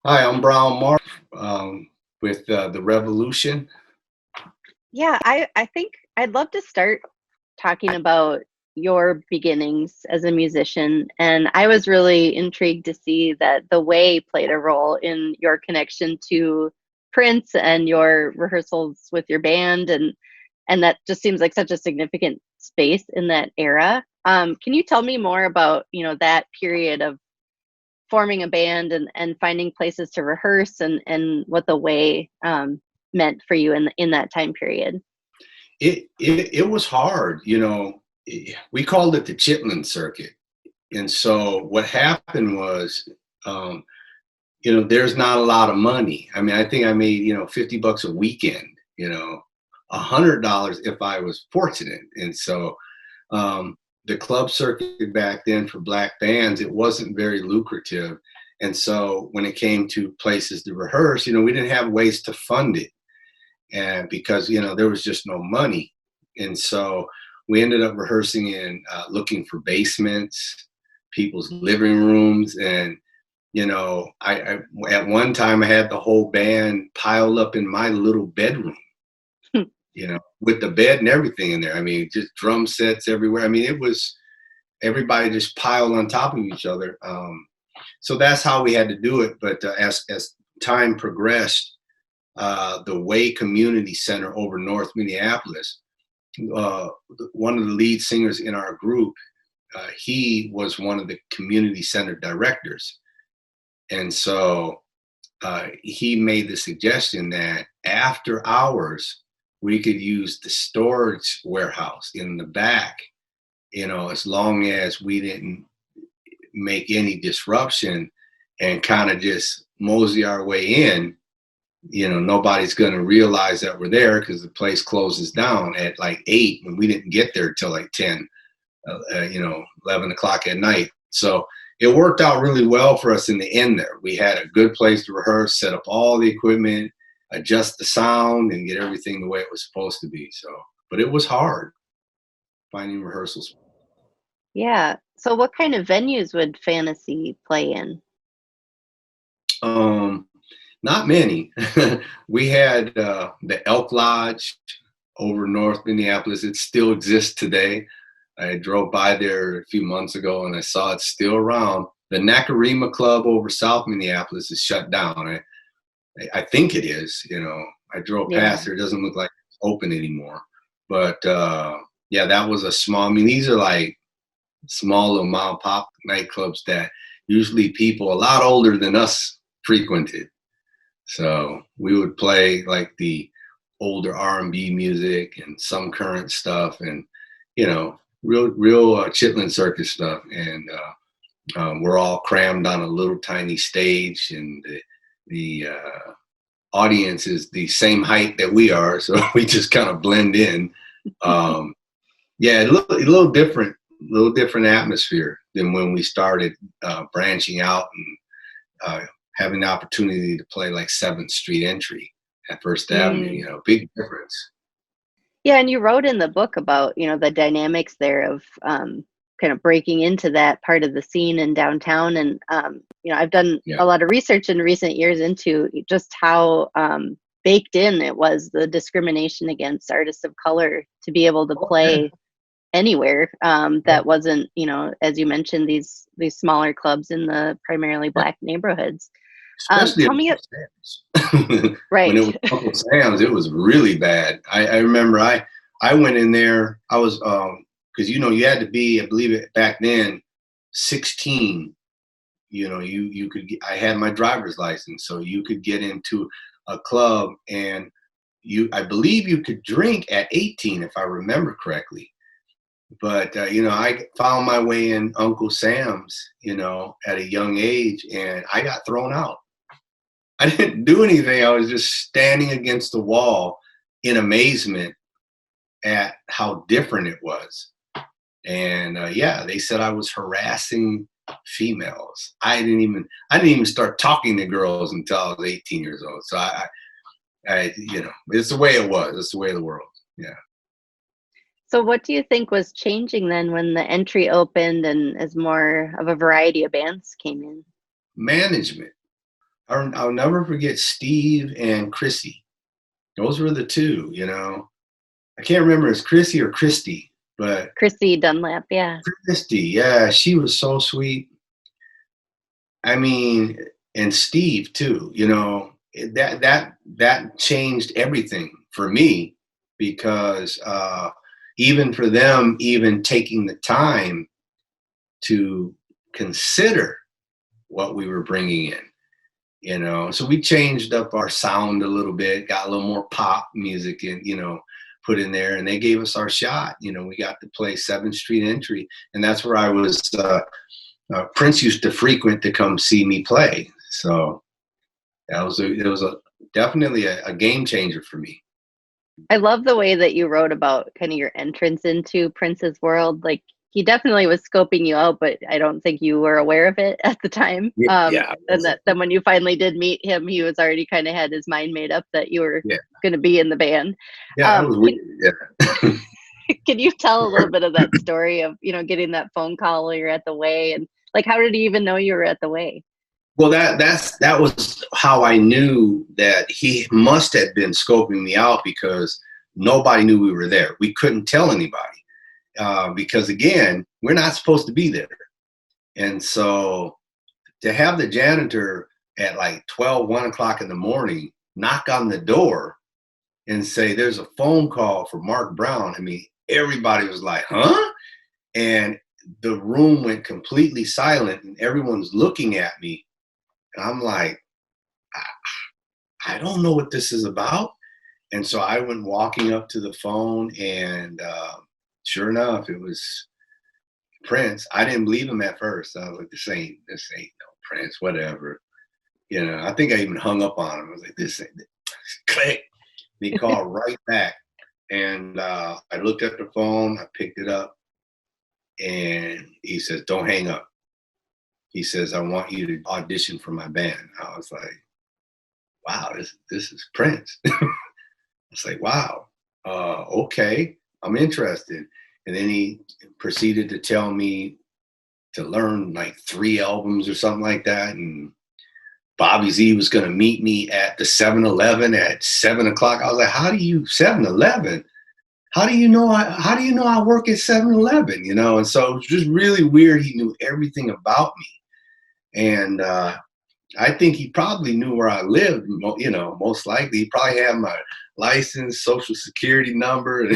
Hi, I'm BrownMark with the Revolution. Yeah, I think I'd love to start talking about your beginnings as a musician. And I was really intrigued to see that the way played a role in your connection to Prince and your rehearsals with your band, and that just seems like such a significant space in that era. Can you tell me more about, that period of forming a band and finding places to rehearse and what the way meant for you in that time period? It was hard, We called it the Chitlin Circuit, and so what happened was, um, there's not a lot of money. I mean, I think I made $50 a weekend, $100 if I was fortunate, and so um, the club circuit back then for black bands, it wasn't very lucrative, and so when it came to places to rehearse, we didn't have ways to fund it and because there was just no money, and so we ended up rehearsing in looking for basements, people's living rooms, and I at one time I had the whole band piled up in my little bedroom, with the bed and everything in there. I mean, just drum sets everywhere. I mean, it was everybody just piled on top of each other. So that's how we had to do it. But as time progressed, the Way Community Center over North Minneapolis. Uh, One of the lead singers in our group, he was one of the community center directors, and so he made the suggestion that after hours we could use the storage warehouse in the back, as long as we didn't make any disruption and kind of just mosey our way in. Nobody's going to realize that we're there because the place closes down at like 8 when we didn't get there till like 10, 11 o'clock at night. So it worked out really well for us in the end there. We had a good place to rehearse, set up all the equipment, adjust the sound, and get everything the way it was supposed to be. So, but it was hard finding rehearsals. Yeah. So what kind of venues would Fantasy play in? Um, Not many. We had the Elk Lodge over North Minneapolis. It still exists today. I drove by there a few months ago and I saw it's still around. The Nakarima Club over South Minneapolis is shut down. I think it is. I drove past Yeah. there. It doesn't look like it's open anymore. But yeah, that was a small. I mean, these are like small little mom and pop nightclubs that usually people a lot older than us frequented. So we would play like the older R&B music and some current stuff, and real Chitlin Circus stuff. And we're all crammed on a little tiny stage, and the audience is the same height that we are, so we just kind of blend in. Um, yeah, a little different atmosphere than when we started branching out and having the opportunity to play like 7th Street Entry at First Avenue, Mm. big difference. Yeah, and you wrote in the book about, the dynamics there of kind of breaking into that part of the scene in downtown. And, I've done Yeah. a lot of research in recent years into just how baked in it was, the discrimination against artists of color to be able to Oh, yeah. play anywhere Yeah. that wasn't, as you mentioned, these smaller clubs in the primarily Yeah. black neighborhoods. Especially at Tell me, Uncle Sam's. When it right? was Uncle Sam's, it was really bad. I remember I went in there. I was because you had to be, I believe it back then, 16. You could I had my driver's license, so you could get into a club, and I believe you could drink at 18 if I remember correctly. But I found my way in Uncle Sam's, at a young age, and I got thrown out. I didn't do anything. I was just standing against the wall in amazement at how different it was. And yeah, they said I was harassing females. I didn't even start talking to girls until I was 18 years old. So it's the way it was. It's the way of the world. Yeah. So what do you think was changing then when the entry opened and as more of a variety of bands came in? Management. I'll never forget Steve and Chrissy. Those were the two, you know. I can't remember if it's Chrissy or Christy, but Chrissy Dunlap, yeah. Christy, yeah, she was so sweet. I mean, and Steve too, you know, that changed everything for me because even for them, even taking the time to consider what we were bringing in, you know. So we changed up our sound a little bit, got a little more pop music in, you know, put in there, and they gave us our shot. You know, we got to play 7th Street Entry, and that's where I was. Prince used to frequent to come see me play, so it was a definitely a game changer for me. I love the way that you wrote about kind of your entrance into Prince's world. Like he definitely was scoping you out, but I don't think you were aware of it at the time. Yeah, yeah, And that then when you finally did meet him, he was already kind of had his mind made up that you were yeah, going to be in the band. yeah. That was weird. Yeah. Can you tell a little bit of that story of, you know, getting that phone call while you're at the way, and like how did he even know you were at the way? Well, that was how I knew that he must have been scoping me out because nobody knew we were there. We couldn't tell anybody because again, we're not supposed to be there. And so to have the janitor at like 12, 1 o'clock in the morning knock on the door and say, "There's a phone call for Mark Brown." I mean, everybody was like, "Huh?" And the room went completely silent and everyone's looking at me. And I'm like, I don't know what this is about. And so I went walking up to the phone, and sure enough, it was Prince. I didn't believe him at first. I was like, this ain't no Prince, whatever. You know, I think I even hung up on him. I was like, this ain't, click. And he called right back. And I looked at the phone, I picked it up, and he says, "Don't hang up." He says, "I want you to audition for my band." I was like, wow, this is Prince. It's like, wow, okay, I'm interested. And then he proceeded to tell me to learn like 3 albums or something like that. And Bobby Z was going to meet me at the 7-Eleven at 7 o'clock. I was like, how do you 7-Eleven? How do you know how do you know I work at 7-Eleven? You know, and so it was just really weird. He knew everything about me. And I think he probably knew where I lived, you know, most likely. He probably had my license, social security number.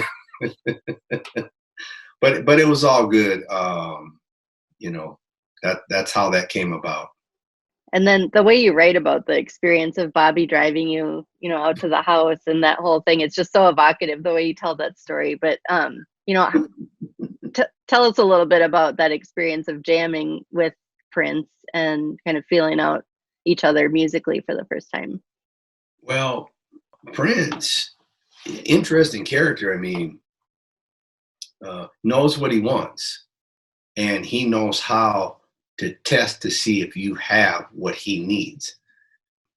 But it was all good. You know, that's how that came about. And then the way you write about the experience of Bobby driving you, you know, out to the house and that whole thing, it's just so evocative the way you tell that story. But you know, tell us a little bit about that experience of jamming with Prince and kind of feeling out each other musically for the first time. Well, Prince, interesting character. I mean, knows what he wants, and he knows how to test to see if you have what he needs.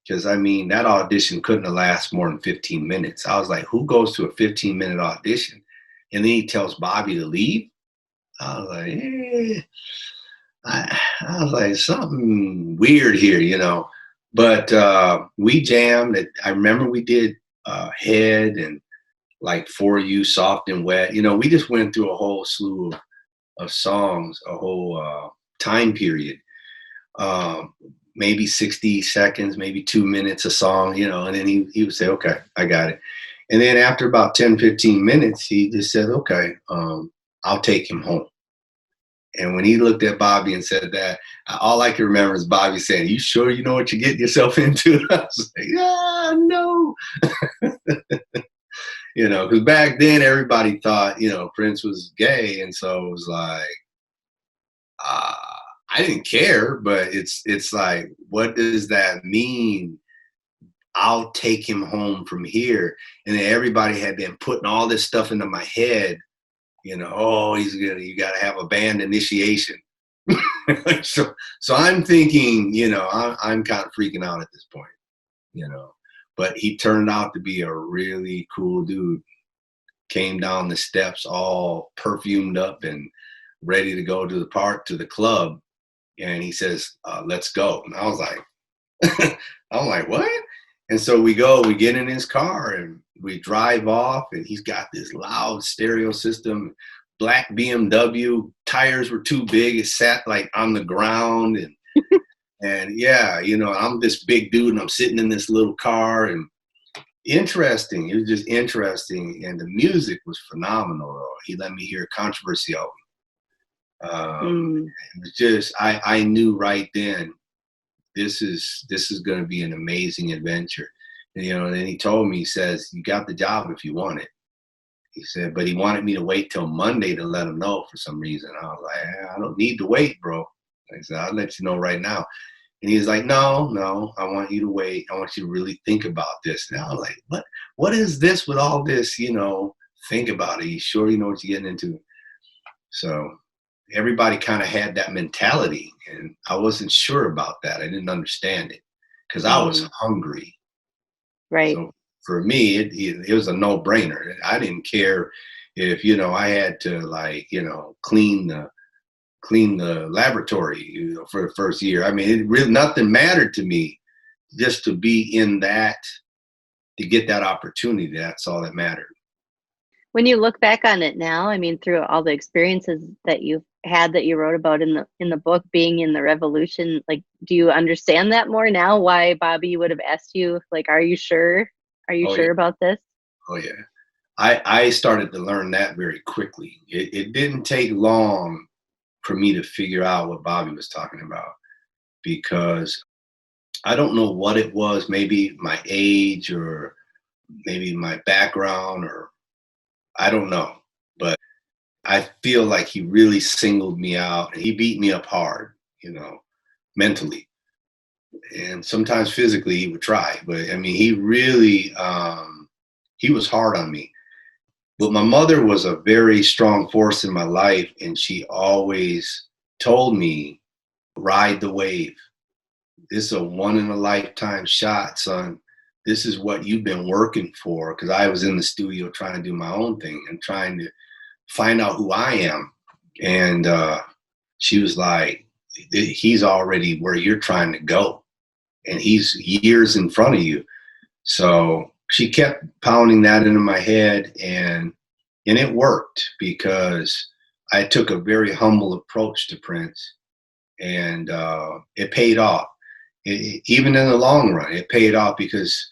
Because I mean, that audition couldn't have lasted more than 15 minutes. I was like, who goes to a 15-minute audition? And then he tells Bobby to leave. I was like, I was like, something weird here, you know. But we jammed. I remember we did Head and like For You, Soft and Wet. You know, we just went through a whole slew of songs, a whole time period. Maybe 60 seconds, maybe 2 minutes a song, you know, and then he would say, okay, I got it. And then after about 10, 15 minutes, he just said, okay, I'll take him home. And when he looked at Bobby and said that, all I can remember is Bobby saying, "You sure you know what you're getting yourself into?" I was like, yeah, no. You know, because back then everybody thought, you know, Prince was gay. And so it was like, uh, I didn't care, but it's like, what does that mean? I'll take him home from here. And then everybody had been putting all this stuff into my head, you know, oh, you got to have a band initiation. so I'm thinking, you know, I'm kind of freaking out at this point, you know, but he turned out to be a really cool dude. Came down the steps all perfumed up and ready to go to the park, to the club. And he says, let's go. And I was like, I'm like, what? And so we get in his car and we drive off, and he's got this loud stereo system, black BMW, tires were too big. It sat like on the ground. And yeah, I'm this big dude and I'm sitting in this little car, and interesting. It was just interesting. And the music was phenomenal. Though. He let me hear Controversy album. Mm, It was just, I knew right then, this is going to be an amazing adventure. And then he told me, he says, you got the job if you want it. He said, but he wanted me to wait till Monday to let him know for some reason. I was like, I don't need to wait, bro. I said, I'll let you know right now. And he was like, no, I want you to wait. I want you to really think about this. And I was like, what is this with all this, think about it. You sure you know what you're getting into? So everybody kind of had that mentality, and I wasn't sure about that. I didn't understand it because I was mm, hungry. right. So for me, it was a no-brainer. I didn't care if I had to, like, clean the laboratory for the first year. I mean, it really, nothing mattered to me. Just to be in that, to get that opportunity, that's all that mattered. When you look back on it now, I mean, through all the experiences that you've had that you wrote about in the book, being in the revolution, like, do you understand that more now? Why Bobby would have asked you, like, are you sure? Are you Oh yeah, sure about this? oh yeah. I started to learn that very quickly. It didn't take long for me to figure out what Bobby was talking about, because I don't know what it was, maybe my age or maybe my background, or I don't know. But I feel like he really singled me out, and he beat me up hard, mentally. And sometimes physically he would try, but I mean, he really, he was hard on me. But my mother was a very strong force in my life, and she always told me, ride the wave. This is a one in a lifetime shot, son. This is what you've been working for. Because I was in the studio trying to do my own thing and trying to find out who I am. And she was like, he's already where you're trying to go, and he's years in front of you. So she kept pounding that into my head, and it worked because I took a very humble approach to Prince, and it paid off. Even in the long run, it paid off because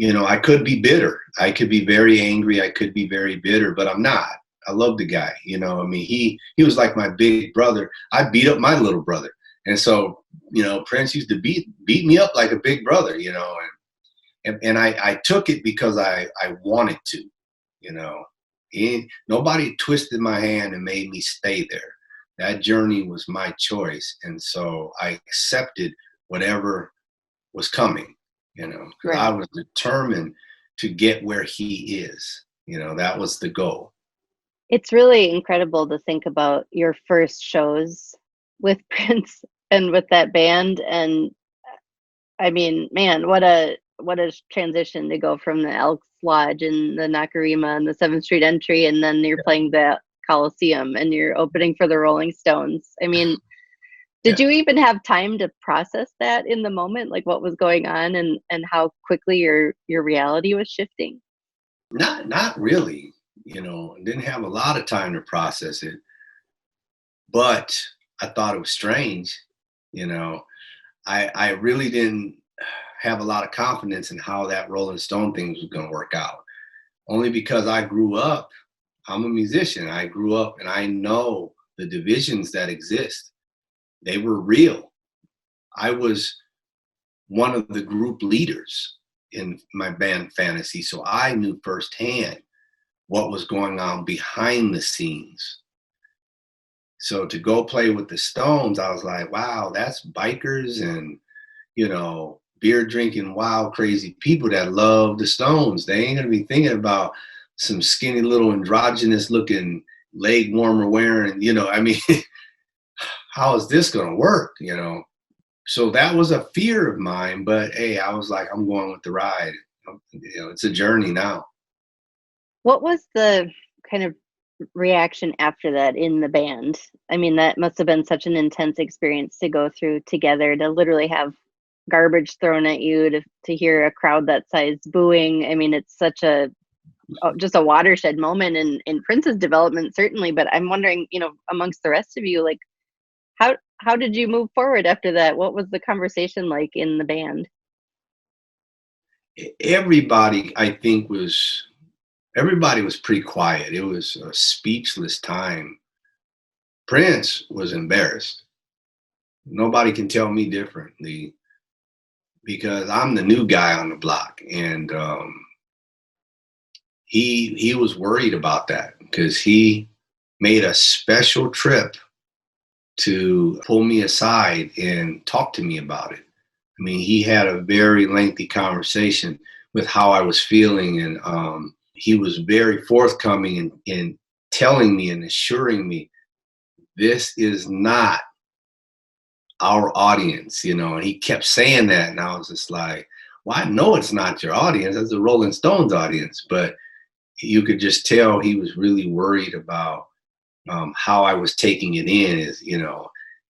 I could be bitter, I could be very angry, I could be very bitter, but I'm not. I love the guy. I mean, he was like my big brother. I beat up my little brother, and so Prince used to beat me up like a big brother. And I took it because I wanted to. You know, nobody twisted my hand and made me stay there. That journey was my choice, and so I accepted whatever was coming. Because I Right. was determined to get where he is. That was the goal. It's really incredible to think about your first shows with Prince and with that band. And I mean, man, what a transition to go from the Elks Lodge and the Nakarima and the 7th Street Entry, and then you're playing the Coliseum and you're opening for the Rolling Stones. I mean, did Yeah. you even have time to process that in the moment, like what was going on and how quickly your reality was shifting? Not really. Didn't have a lot of time to process it, but I thought it was strange. You know, I really didn't have a lot of confidence in how that Rolling Stone thing was going to work out. Only because I grew up, I'm a musician. I grew up and I know the divisions that exist. They were real. I was one of the group leaders in my band Fantasy, so I knew firsthand what was going on behind the scenes. So to go play with the Stones, I was like, wow, that's bikers and, beer drinking, wild, crazy people that love the Stones. They ain't gonna be thinking about some skinny little androgynous looking leg warmer wearing, I mean, how is this gonna work? So that was a fear of mine, but hey, I was like, I'm going with the ride. It's a journey now. What was the kind of reaction after that in the band? I mean, that must have been such an intense experience to go through together, to literally have garbage thrown at you to hear a crowd that size booing. I mean, it's such a just a watershed moment in Prince's development, certainly. But I'm wondering, amongst the rest of you, like how did you move forward after that? What was the conversation like in the band? Everybody, I think, everybody was pretty quiet. It was a speechless time. Prince was embarrassed. Nobody can tell me differently because I'm the new guy on the block, and he was worried about that because he made a special trip to pull me aside and talk to me about it. I mean, he had a very lengthy conversation with how I was feeling, and he was very forthcoming in telling me and assuring me this is not our audience, and he kept saying that, and I was just like, well, I know it's not your audience, it's the Rolling Stones audience. But you could just tell he was really worried about how I was taking it in.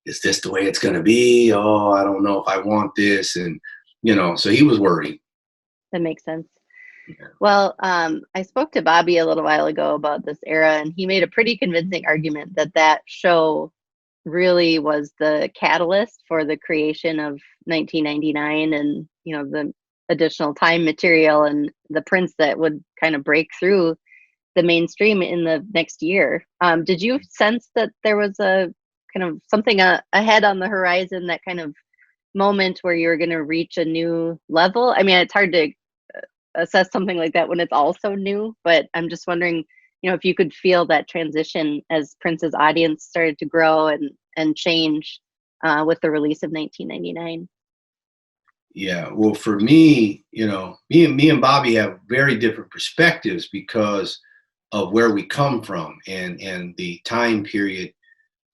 Is this the way it's going to be? Oh, I don't know if I want this. And, so he was worried. That makes sense. Yeah. Well, I spoke to Bobby a little while ago about this era, and he made a pretty convincing argument that show really was the catalyst for the creation of 1999, and the additional time material and the Prince that would kind of break through the mainstream in the next year. Did you sense that there was a kind of something ahead on the horizon, that kind of moment where you're going to reach a new level? I mean, it's hard to assess something like that when it's all so new, but I'm just wondering, if you could feel that transition as Prince's audience started to grow and change with the release of 1999. Yeah, well, for me, me and Bobby have very different perspectives because of where we come from and the time period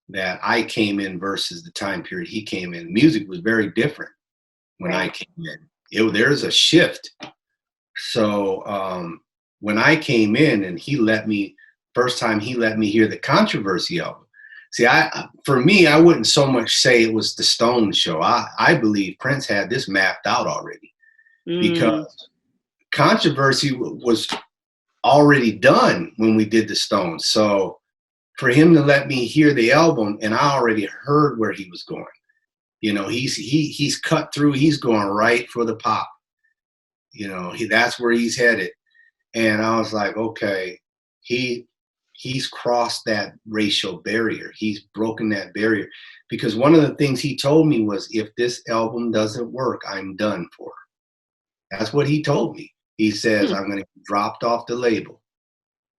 that I came in versus the time period he came in. Music was very different when I came in. There's a shift. So when I came in and first time he let me hear the Controversy album. See, for me, I wouldn't so much say it was the Stones show. I believe Prince had this mapped out already because Controversy was already done when we did the Stones. So for him to let me hear the album, and I already heard where he was going. He's cut through. He's going right for the pop. That's where he's headed. And I was like, okay, he's crossed that racial barrier. He's broken that barrier. Because one of the things he told me was, if this album doesn't work, I'm done for. That's what he told me. He says, I'm going to get dropped off the label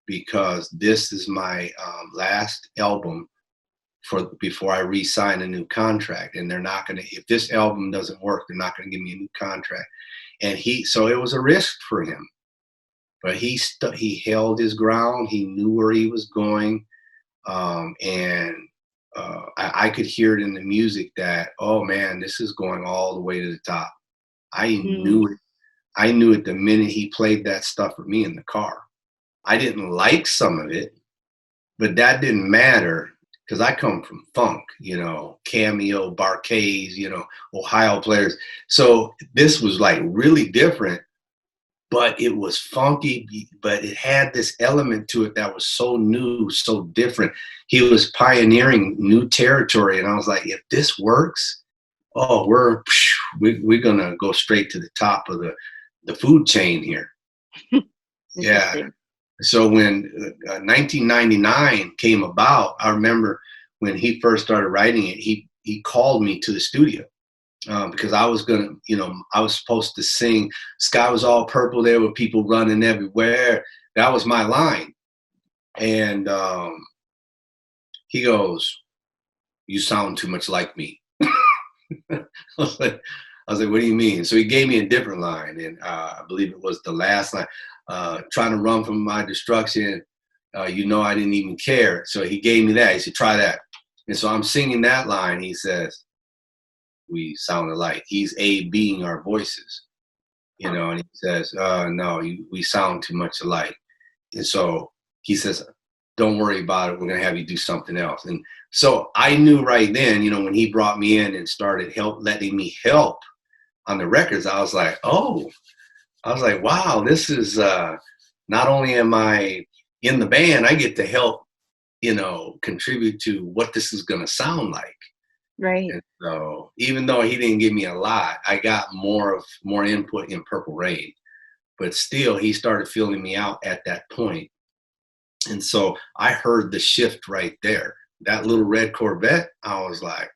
because this is my last album before I re-sign a new contract. And they're not going to, if this album doesn't work, they're not going to give me a new contract. And so it was a risk for him. But he held his ground. He knew where he was going, and I could hear it in the music that, oh man, this is going all the way to the top. I knew it. I knew it the minute he played that stuff with me in the car. I didn't like some of it, but that didn't matter because I come from funk, Cameo, Bar-Kays, Ohio players. So this was like really different. But it was funky, but it had this element to it that was so new, so different. He was pioneering new territory. And I was like, if this works, oh, we're going to go straight to the top of the food chain here. Yeah. So when 1999 came about, I remember when he first started writing it, he called me to the studio. Because I was I was supposed to sing Sky Was All Purple, there were people running everywhere. That was my line. And he goes, you sound too much like me. I was like, what do you mean? So he gave me a different line. And I believe it was the last line, trying to run from my destruction. I didn't even care. So he gave me that. He said, try that. And so I'm singing that line. He says, we sound alike. He's A-Bing our voices, and he says, no, we sound too much alike. And so he says, don't worry about it. We're going to have you do something else. And so I knew right then, when he brought me in and started letting me help on the records, I was like, oh, I was like, wow, this is not only am I in the band, I get to help, contribute to what this is going to sound like. Right. And so even though he didn't give me a lot, I got more input in Purple Rain. But still, he started feeling me out at that point. And so I heard the shift right there. That little red Corvette, I was like,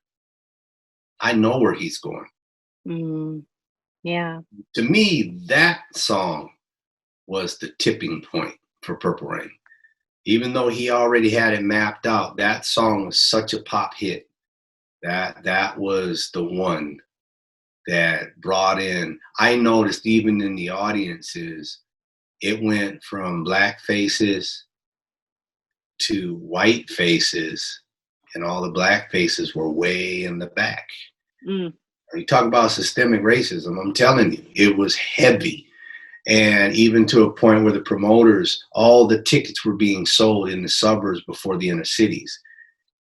I know where he's going. Mm, yeah. To me, that song was the tipping point for Purple Rain. Even though he already had it mapped out, that song was such a pop hit. That was the one that brought in. I noticed even in the audiences, it went from black faces to white faces, and all the black faces were way in the back. Mm, You talk about systemic racism, I'm telling you, it was heavy. And even to a point where the promoters, all the tickets were being sold in the suburbs before the inner cities.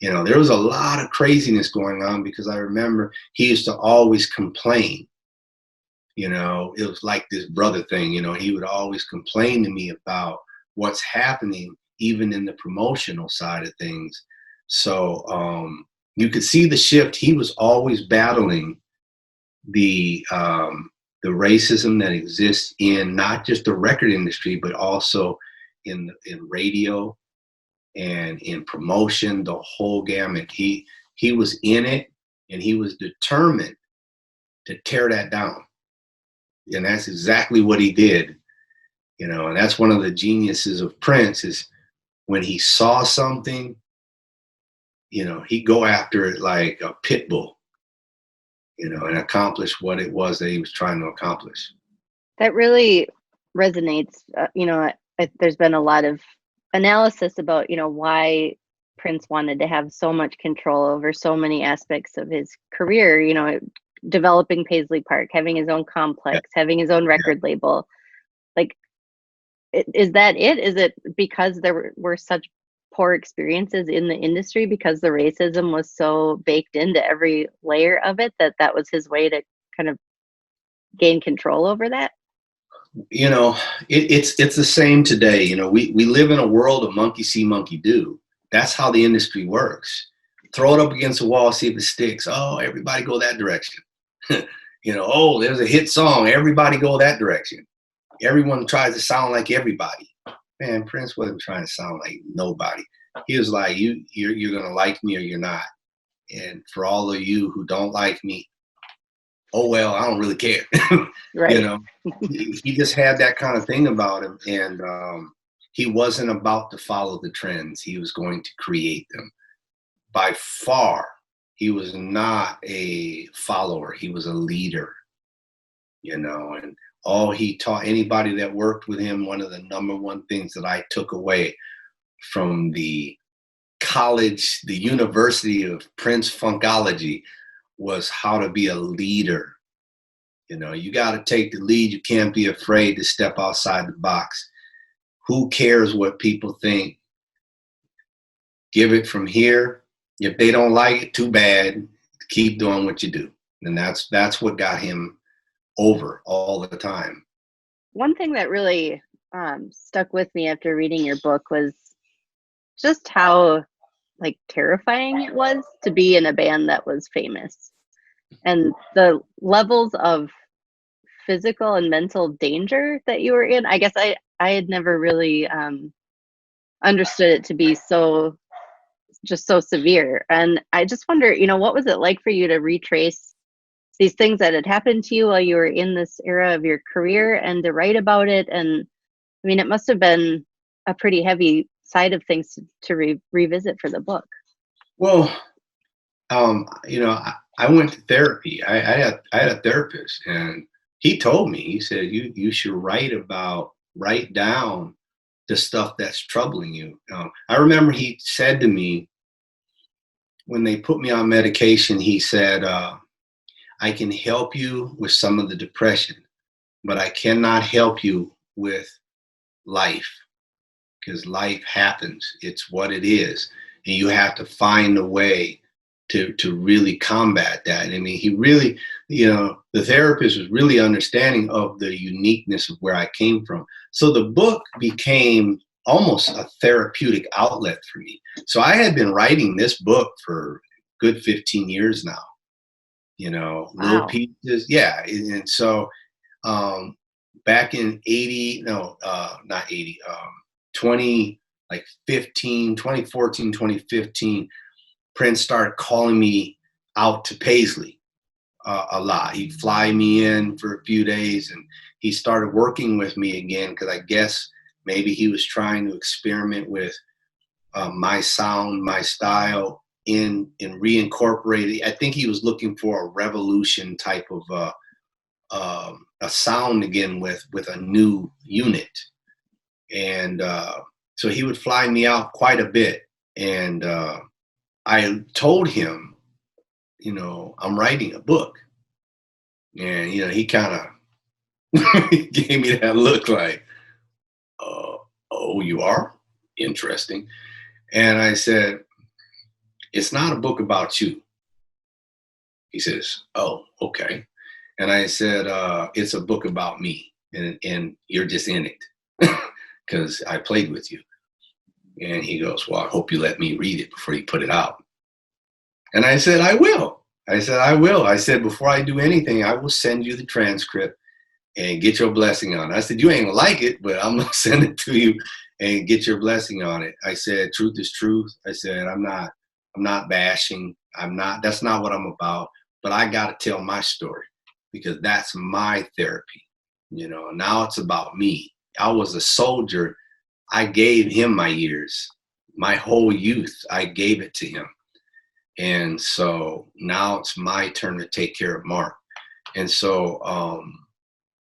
There was a lot of craziness going on because I remember he used to always complain. It was like this brother thing. He would always complain to me about what's happening, even in the promotional side of things. So you could see the shift. He was always battling the racism that exists in not just the record industry, but also in radio and in promotion, the whole gamut. He was in it, and he was determined to tear that down. And that's exactly what he did. And that's one of the geniuses of Prince is when he saw something, he'd go after it like a pit bull, and accomplish what it was that he was trying to accomplish. that really resonates. There's been a lot of analysis about, why Prince wanted to have so much control over so many aspects of his career, developing Paisley Park, having his own Yeah, complex, having his own yeah. record label. Like, is that it? Is it because there were such poor experiences in the industry because the racism was so baked into every layer of it that was his way to kind of gain control over that? you know it's the same today. We live in a world of monkey see monkey do. That's how the industry works. Throw it up against the wall, see if it sticks. Oh, everybody go that direction. Oh, there's a hit song, everybody go that direction. Everyone tries to sound like everybody. Man, Prince wasn't trying to sound like nobody. He was like, you're gonna like me or you're not. And for all of you who don't like me, oh well, I don't really care. you Right. know, he just had that kind of thing about him, and he wasn't about to follow the trends. He was going to create them. By far, he was not a follower. He was a leader. And all he taught anybody that worked with him, one of the number one things that I took away from the college, the University of Prince Funkology, was how to be a leader. You got to take the lead. You can't be afraid to step outside the box. Who cares what people think? Give it from here. If they don't like it, too bad. Keep doing what you do. And that's what got him over all the time. One thing that really stuck with me after reading your book was just how like terrifying it was to be in a band that was famous, and the levels of physical and mental danger that you were in. I guess I had never really understood it to be so just so severe. And I just wonder, what was it like for you to retrace these things that had happened to you while you were in this era of your career and to write about it? And I mean, it must have been a pretty heavy side of things to revisit for the book. Well, I went to therapy. I had a therapist, and he told me, he said, you should write down the stuff that's troubling you. I remember he said to me when they put me on medication, he said, I can help you with some of the depression, but I cannot help you with life, because life happens. It's what it is. And you have to find a way to really combat that. I mean, he really, the therapist was really understanding of the uniqueness of where I came from. So the book became almost a therapeutic outlet for me. So I had been writing this book for good 15 years now, little Wow. pieces. Yeah. And so um, back in 80, no, not 80, 20, like 15, 2014, 2015, Prince started calling me out to Paisley a lot. He'd fly me in for a few days, and he started working with me again because I guess maybe he was trying to experiment with my sound, my style in reincorporating. I think he was looking for a revolution type of a sound again with a new unit, and so he would fly me out quite a bit, and I told him, I'm writing a book. And, he kind of gave me that look like, oh, you are? Interesting. And I said, it's not a book about you. He says, oh, okay. And I said, it's a book about me. And you're just in it because I played with you. And he goes, well, I hope you let me read it before you put it out. And I said, I will. I said, I will. I said, before I do anything, I will send you the transcript and get your blessing on it. I said, you ain't gonna like it, but I'm gonna send it to you and get your blessing on it. I said, truth is truth. I said, I'm not bashing. That's not what I'm about, but I gotta tell my story because that's my therapy. Now it's about me. I was a soldier. I gave him my years, my whole youth. I gave it to him. And so now it's my turn to take care of Mark. And so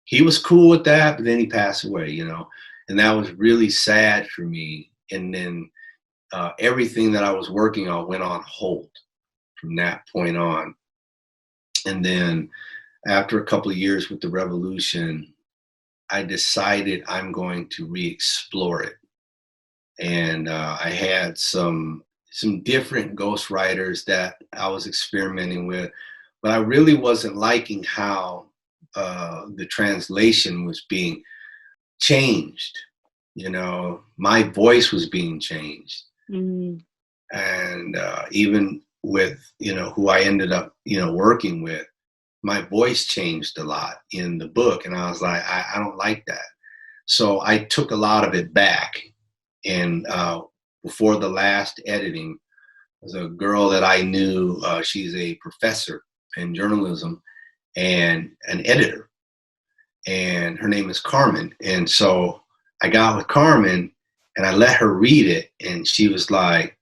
he was cool with that, but then he passed away, and that was really sad for me. And then everything that I was working on went on hold from that point on. And then after a couple of years with the revolution, I decided I'm going to re-explore it. And I had some different ghostwriters that I was experimenting with, but I really wasn't liking how the translation was being changed. My voice was being changed. Mm. And even with, who I ended up, working with, my voice changed a lot in the book. And I was like, I don't like that. So I took a lot of it back. And before the last editing, was a girl that I knew. She's a professor in journalism and an editor, and her name is Carmen. And so I got with Carmen and I let her read it, and she was like,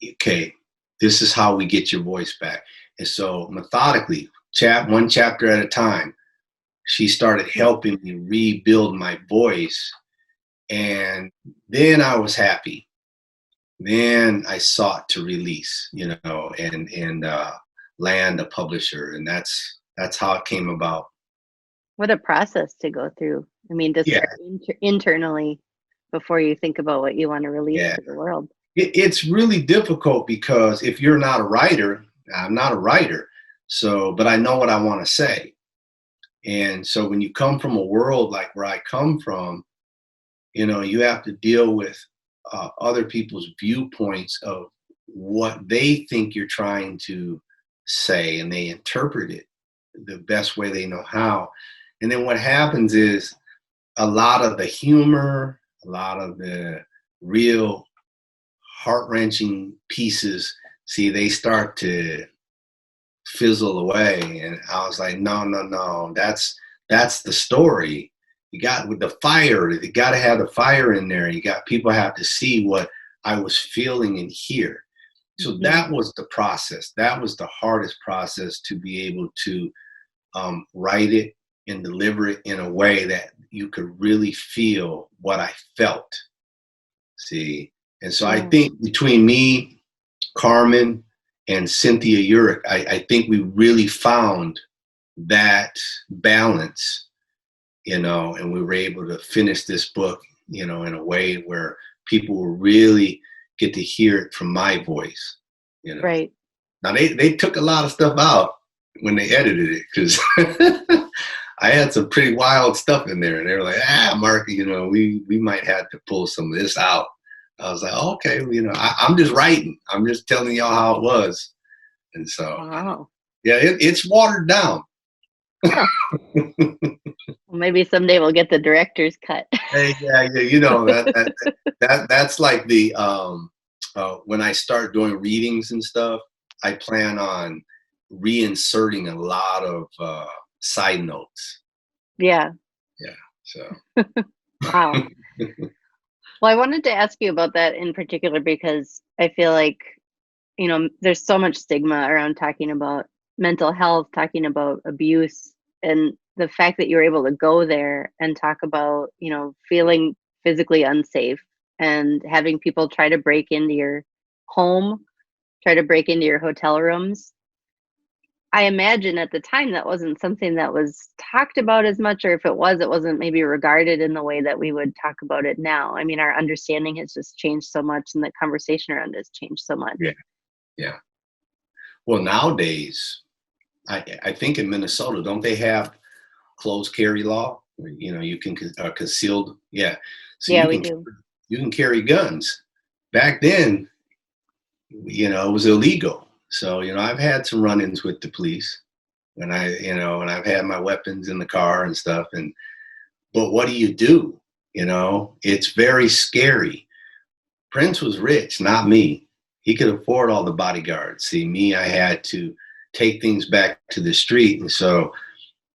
okay, this is how we get your voice back. And so methodically, one chapter at a time, she started helping me rebuild my voice. And then I was happy. Then I sought to release, and land a publisher, and that's how it came about. What a process to go through. I mean, to Yeah, start internally before you think about what you want to release yeah. to the world. It's really difficult because if you're not a writer, I'm not a writer, so but I know what I want to say, and so when you come from a world like where I come from, you have to deal with other people's viewpoints of what they think you're trying to say, and they interpret it the best way they know how. And then what happens is a lot of the humor, a lot of the real heart-wrenching pieces, see, they start to fizzle away. And I was like, no, that's the story. You got with the fire, you got to have the fire in there. You got people have to see what I was feeling and hear. So that was the process. That was the hardest process, to be able to write it and deliver it in a way that you could really feel what I felt. See? And so I think between me, Carmen, and Cynthia Urick, I think we really found that balance, and we were able to finish this book, in a way where people will really get to hear it from my voice, Right. Now they took a lot of stuff out when they edited it because I had some pretty wild stuff in there, and they were like, Mark, we might have to pull some of this out. I was like, okay, well, I'm just writing. I'm just telling y'all how it was. And so, Wow. yeah, it's watered down. Huh. Well, maybe someday we'll get the director's cut. Hey, yeah, that's like the when I start doing readings and stuff, I plan on reinserting a lot of side notes. Yeah. Yeah. So. Wow. Well, I wanted to ask you about that in particular because I feel like, there's so much stigma around talking about mental health, talking about abuse, and the fact that you're able to go there and talk about, feeling physically unsafe and having people try to break into your home, try to break into your hotel rooms. I imagine at the time that wasn't something that was talked about as much, or if it was, it wasn't maybe regarded in the way that we would talk about it now. I mean, our understanding has just changed so much, and the conversation around it has changed so much. Yeah. Yeah. Well, nowadays, I think in Minnesota, don't they have closed carry law? You can concealed. Yeah. So Yeah, we do. you can carry guns. Back then, it was illegal. So, I've had some run-ins with the police and I've had my weapons in the car and stuff. But what do you do? It's very scary. Prince was rich, not me. He could afford all the bodyguards. See, me, I had to take things back to the street. And so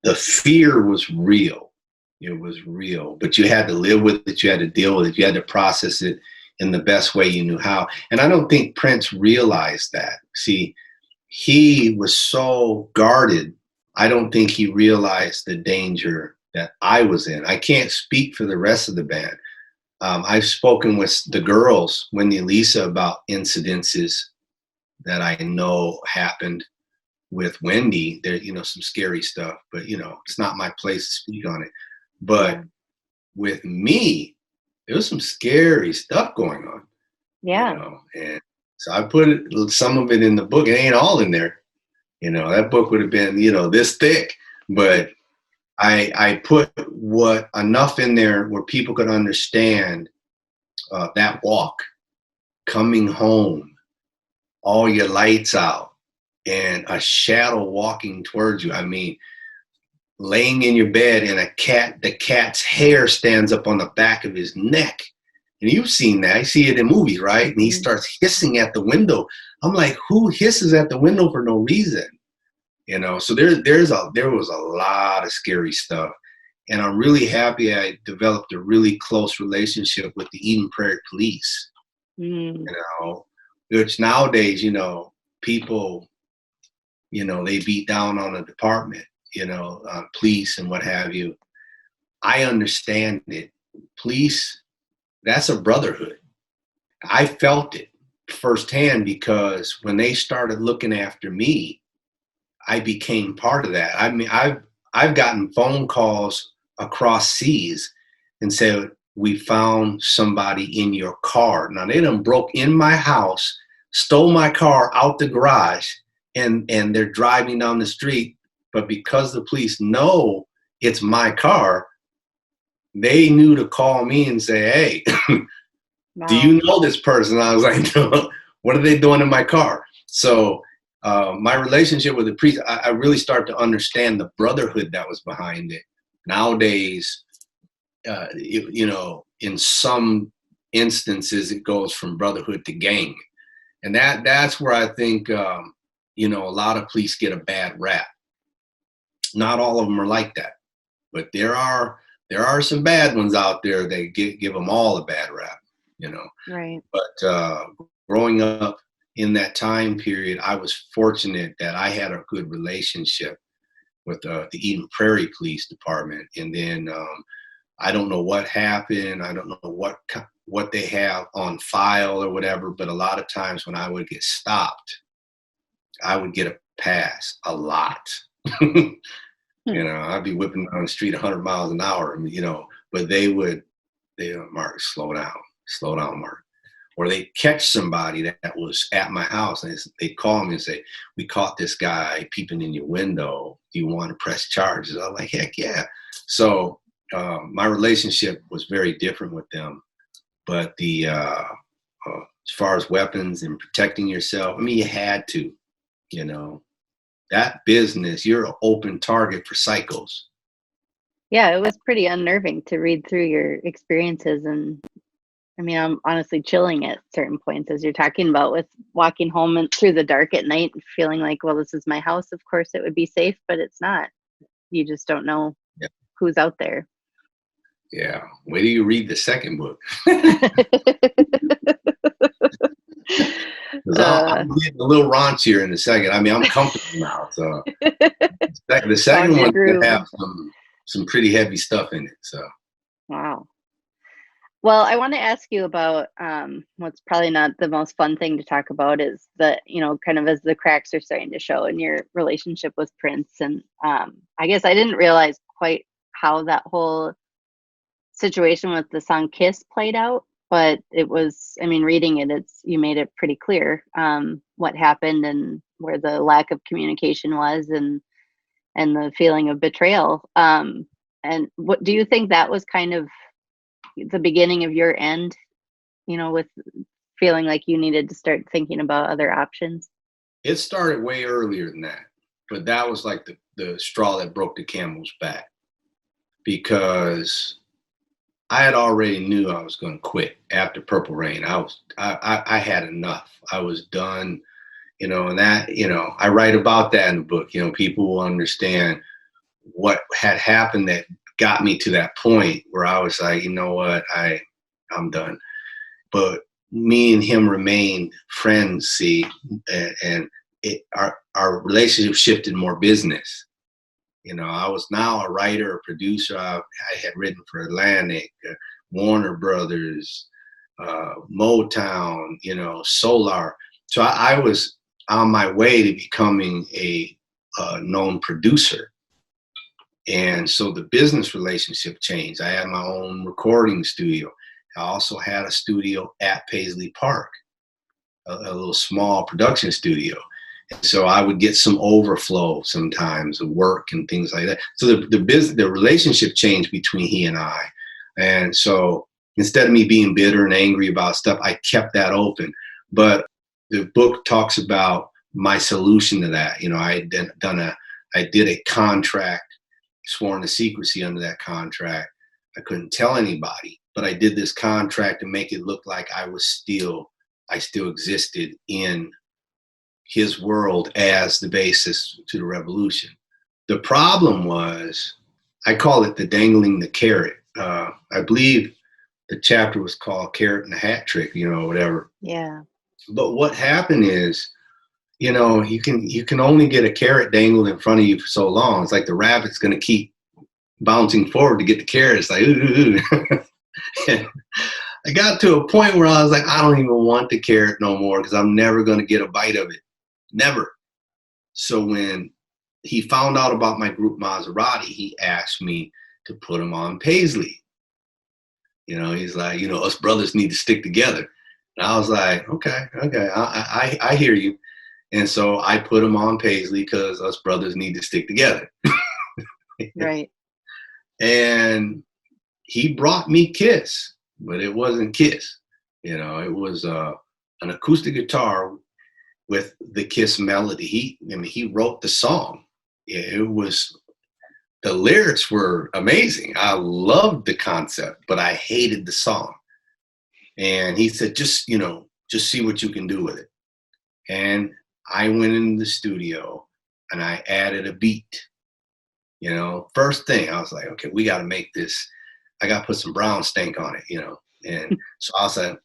the fear was real. It was real, but you had to live with it. You had to deal with it. You had to process it in the best way you knew how. And I don't think Prince realized that. See, he was so guarded. I don't think he realized the danger that I was in. I can't speak for the rest of the band. I've spoken with the girls, Wendy and Lisa, about incidences that I know happened with Wendy. There, some scary stuff, but it's not my place to speak on it. But with me, there was some scary stuff going on. Yeah. And so I put some of it in the book. It ain't all in there. That book would have been, this thick, but I put enough in there where people could understand that walk, coming home, all your lights out, and a shadow walking towards you. I mean, laying in your bed and the cat's hair stands up on the back of his neck. And you've seen that. You see it in movies, right? And he starts hissing at the window. I'm like, who hisses at the window for no reason? So there was a lot of scary stuff. And I'm really happy I developed a really close relationship with the Eden Prairie Police. Which nowadays, people, they beat down on the department, police and what have you. I understand it. Police, that's a brotherhood. I felt it firsthand because when they started looking after me, I became part of that. I mean, I've gotten phone calls across seas and said, we found somebody in your car. Now they done broke in my house, stole my car out the garage, and they're driving down the street. But because the police know it's my car, they knew to call me and say, hey, do you know this person? I was like, no, what are they doing in my car? So my relationship with the priest, I really start to understand the brotherhood that was behind it. Nowadays, in some instances, it goes from brotherhood to gang. And that's where I think, a lot of police get a bad rap. Not all of them are like that, but there are some bad ones out there that give them all a bad rap, Right. But growing up in that time period, I was fortunate that I had a good relationship with the Eden Prairie Police Department. And then I don't know what happened. I don't know what they have on file or whatever, but a lot of times when I would get stopped, I would get a pass a lot. I'd be whipping down the street 100 miles an hour, but they would, Mark, slow down, Mark. or they catch somebody that was at my house, and they call me and say, "We caught this guy peeping in your window. Do you want to press charges?" I'm like, "Heck yeah!" So my relationship was very different with them, but as far as weapons and protecting yourself, I mean, you had to, you know, that business, you're an open target for psychos. Yeah, it was pretty unnerving to read through your experiences. And I mean, I'm honestly chilling at certain points as you're talking about with walking home and through the dark at night and feeling like, well, this is my house. Of course it would be safe, but it's not. You just don't know Yeah. who's out there. Yeah. Wait till you read the second book. I'm getting a little raunchier in the second. I mean, I'm comfortable now. So the second Found your one's gonna groove. have some pretty heavy stuff in it. So Wow. Well, I want to ask you about what's probably not the most fun thing to talk about is that, kind of as the cracks are starting to show in your relationship with Prince. And I guess I didn't realize quite how that whole situation with the song Kiss played out, but it was, I mean, reading it, you made it pretty clear what happened and where the lack of communication was, and the feeling of betrayal. And what do you think that was kind of the beginning of your end, with feeling like you needed to start thinking about other options? it started way earlier than that, but that was like the straw that broke the camel's back, because I had already knew I was going to quit after Purple Rain. I had enough. I was done, and that, I write about that in the book. People will understand what had happened that got me to that point where I was like, you know what, I'm done. But me and him remained friends, see, and our relationship shifted more business. I was now a writer, a producer. I had written for Atlantic, Warner Brothers, Motown, Solar. So I was on my way to becoming a known producer. And so the business relationship changed. I had my own recording studio. I also had a studio at Paisley Park, a little small production studio. And so I would get some overflow sometimes of work and things like that. So the relationship changed between he and I. And so instead of me being bitter and angry about stuff, I kept that open. But the book talks about my solution to that. I did a contract, sworn to secrecy under that contract. I couldn't tell anybody, but I did this contract to make it look like I still existed in his world as the basis to the revolution. The problem was, I call it the dangling the carrot. I believe the chapter was called Carrot and the Hat Trick, whatever. Yeah. But what happened is, you can only get a carrot dangled in front of you for so long. It's like the rabbit's going to keep bouncing forward to get the carrot. It's like, ooh. I got to a point where I was like, I don't even want the carrot no more, because I'm never going to get a bite of it. Never. So when he found out about my group Maserati, he asked me to put him on Paisley. He's like, us brothers need to stick together. And I was like, okay, I hear you. And so I put him on Paisley because us brothers need to stick together. Right. And he brought me Kiss, but it wasn't Kiss. It was an acoustic guitar with the Kiss melody. He wrote the song. The lyrics were amazing. I loved the concept, but I hated the song. And he said, just see what you can do with it. And I went into the studio and I added a beat. First thing I was like, okay, we got to make this. I got to put some brown stank on it, And so I was like,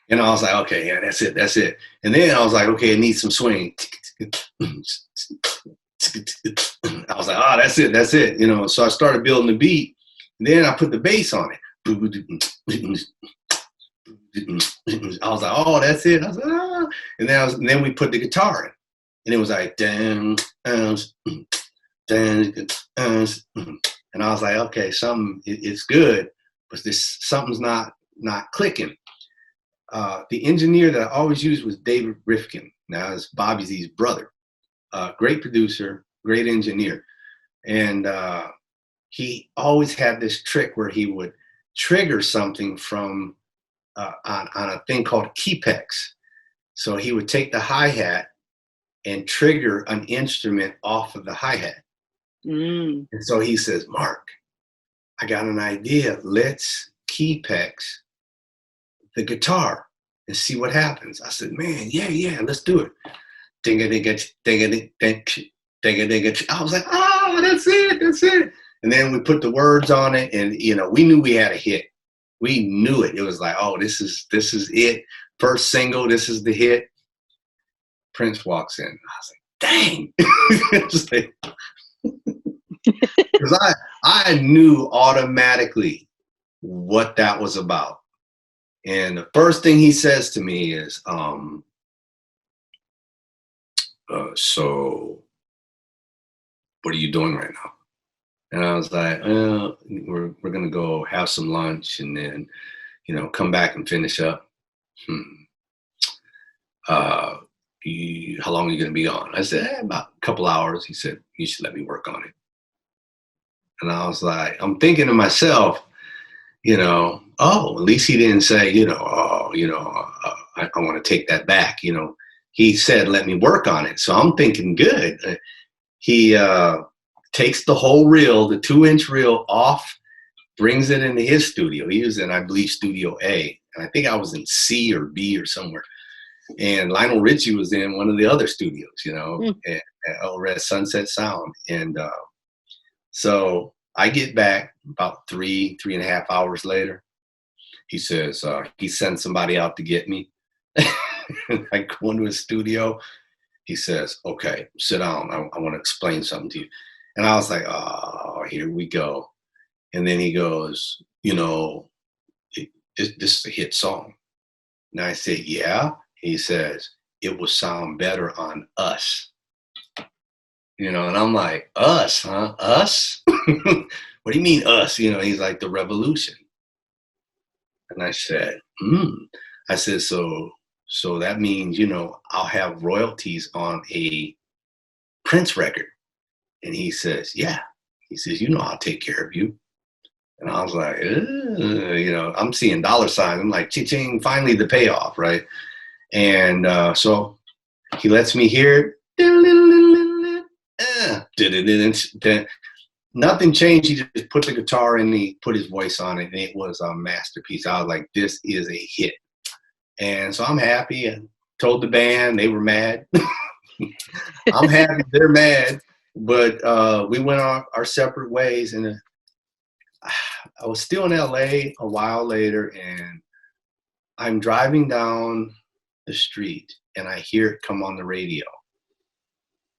and I was like, okay, yeah, that's it. And then I was like, okay, it needs some swing. I was like, oh, that's it. So I started building the beat, and then I put the bass on it. I was like, oh, that's it. I was like, ah. And then we put the guitar in, and it was like, and I was like, okay, it's good, but something's not not clicking. The engineer that I always used was David Rifkin. Now it's Bobby Z's brother. Great producer, great engineer. And he always had this trick where he would trigger something from on a thing called Keypex. So he would take the hi-hat and trigger an instrument off of the hi-hat. Mm. And so he says, Mark, I got an idea. Let's Keypex the guitar and see what happens. I said, man, yeah, let's do it. Ding a ding a ding a ding ding a ding a. I was like, oh, that's it. And then we put the words on it, and we knew we had a hit. We knew it. It was like, oh, this is it. First single, this is the hit. Prince walks in. I was like, dang. Because I knew automatically what that was about. And the first thing he says to me is, so what are you doing right now? And I was like, we're gonna go have some lunch and then, come back and finish up. How long are you gonna be on? I said, about a couple hours. He said, you should let me work on it. And I was like, I'm thinking to myself, at least he didn't say, I want to take that back. He said, let me work on it. So I'm thinking, good. He takes the whole reel, the 2-inch reel off, brings it into his studio. He was in, I believe, Studio A. And I think I was in C or B or somewhere. And Lionel Richie was in one of the other studios, over at Sunset Sound. And so I get back about 3.5 hours later. He says, he sent somebody out to get me. I go into his studio. He says, okay, sit down. I want to explain something to you. And I was like, oh, here we go. And then he goes, this is a hit song. And I said, yeah. He says, it will sound better on us. And I'm like, us, huh? Us? What do you mean us? He's like, the revolution. And I said, I said, so that means, I'll have royalties on a Prince record. And he says, yeah. He says, I'll take care of you. And I was like, I'm seeing dollar signs. I'm like, ching, finally the payoff, right? And so he lets me hear it. Nothing changed. He just put the guitar in, he put his voice on it, and it was a masterpiece. I was like, this is a hit. And so I'm happy. I told the band, they were mad. I'm happy, they're mad. But we went our separate ways. And I was still in LA a while later, and I'm driving down the street, and I hear it come on the radio.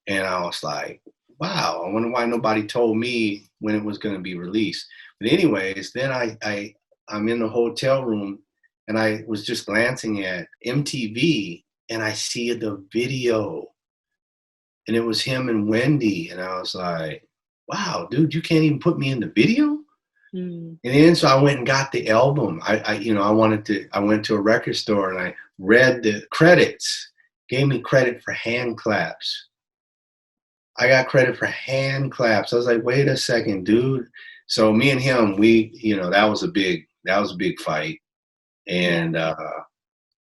And I was like, wow, I wonder why nobody told me when it was going to be released. But anyways, then I'm in the hotel room, and I was just glancing at MTV, and I see the video, and it was him and Wendy. And I was like, wow, dude, you can't even put me in the video? And then so I went and got the album. I went to a record store, and I read the credits, gave me credit for hand claps. I got credit for hand claps. I was like, wait a second, dude. So me and him, that was a big fight. And,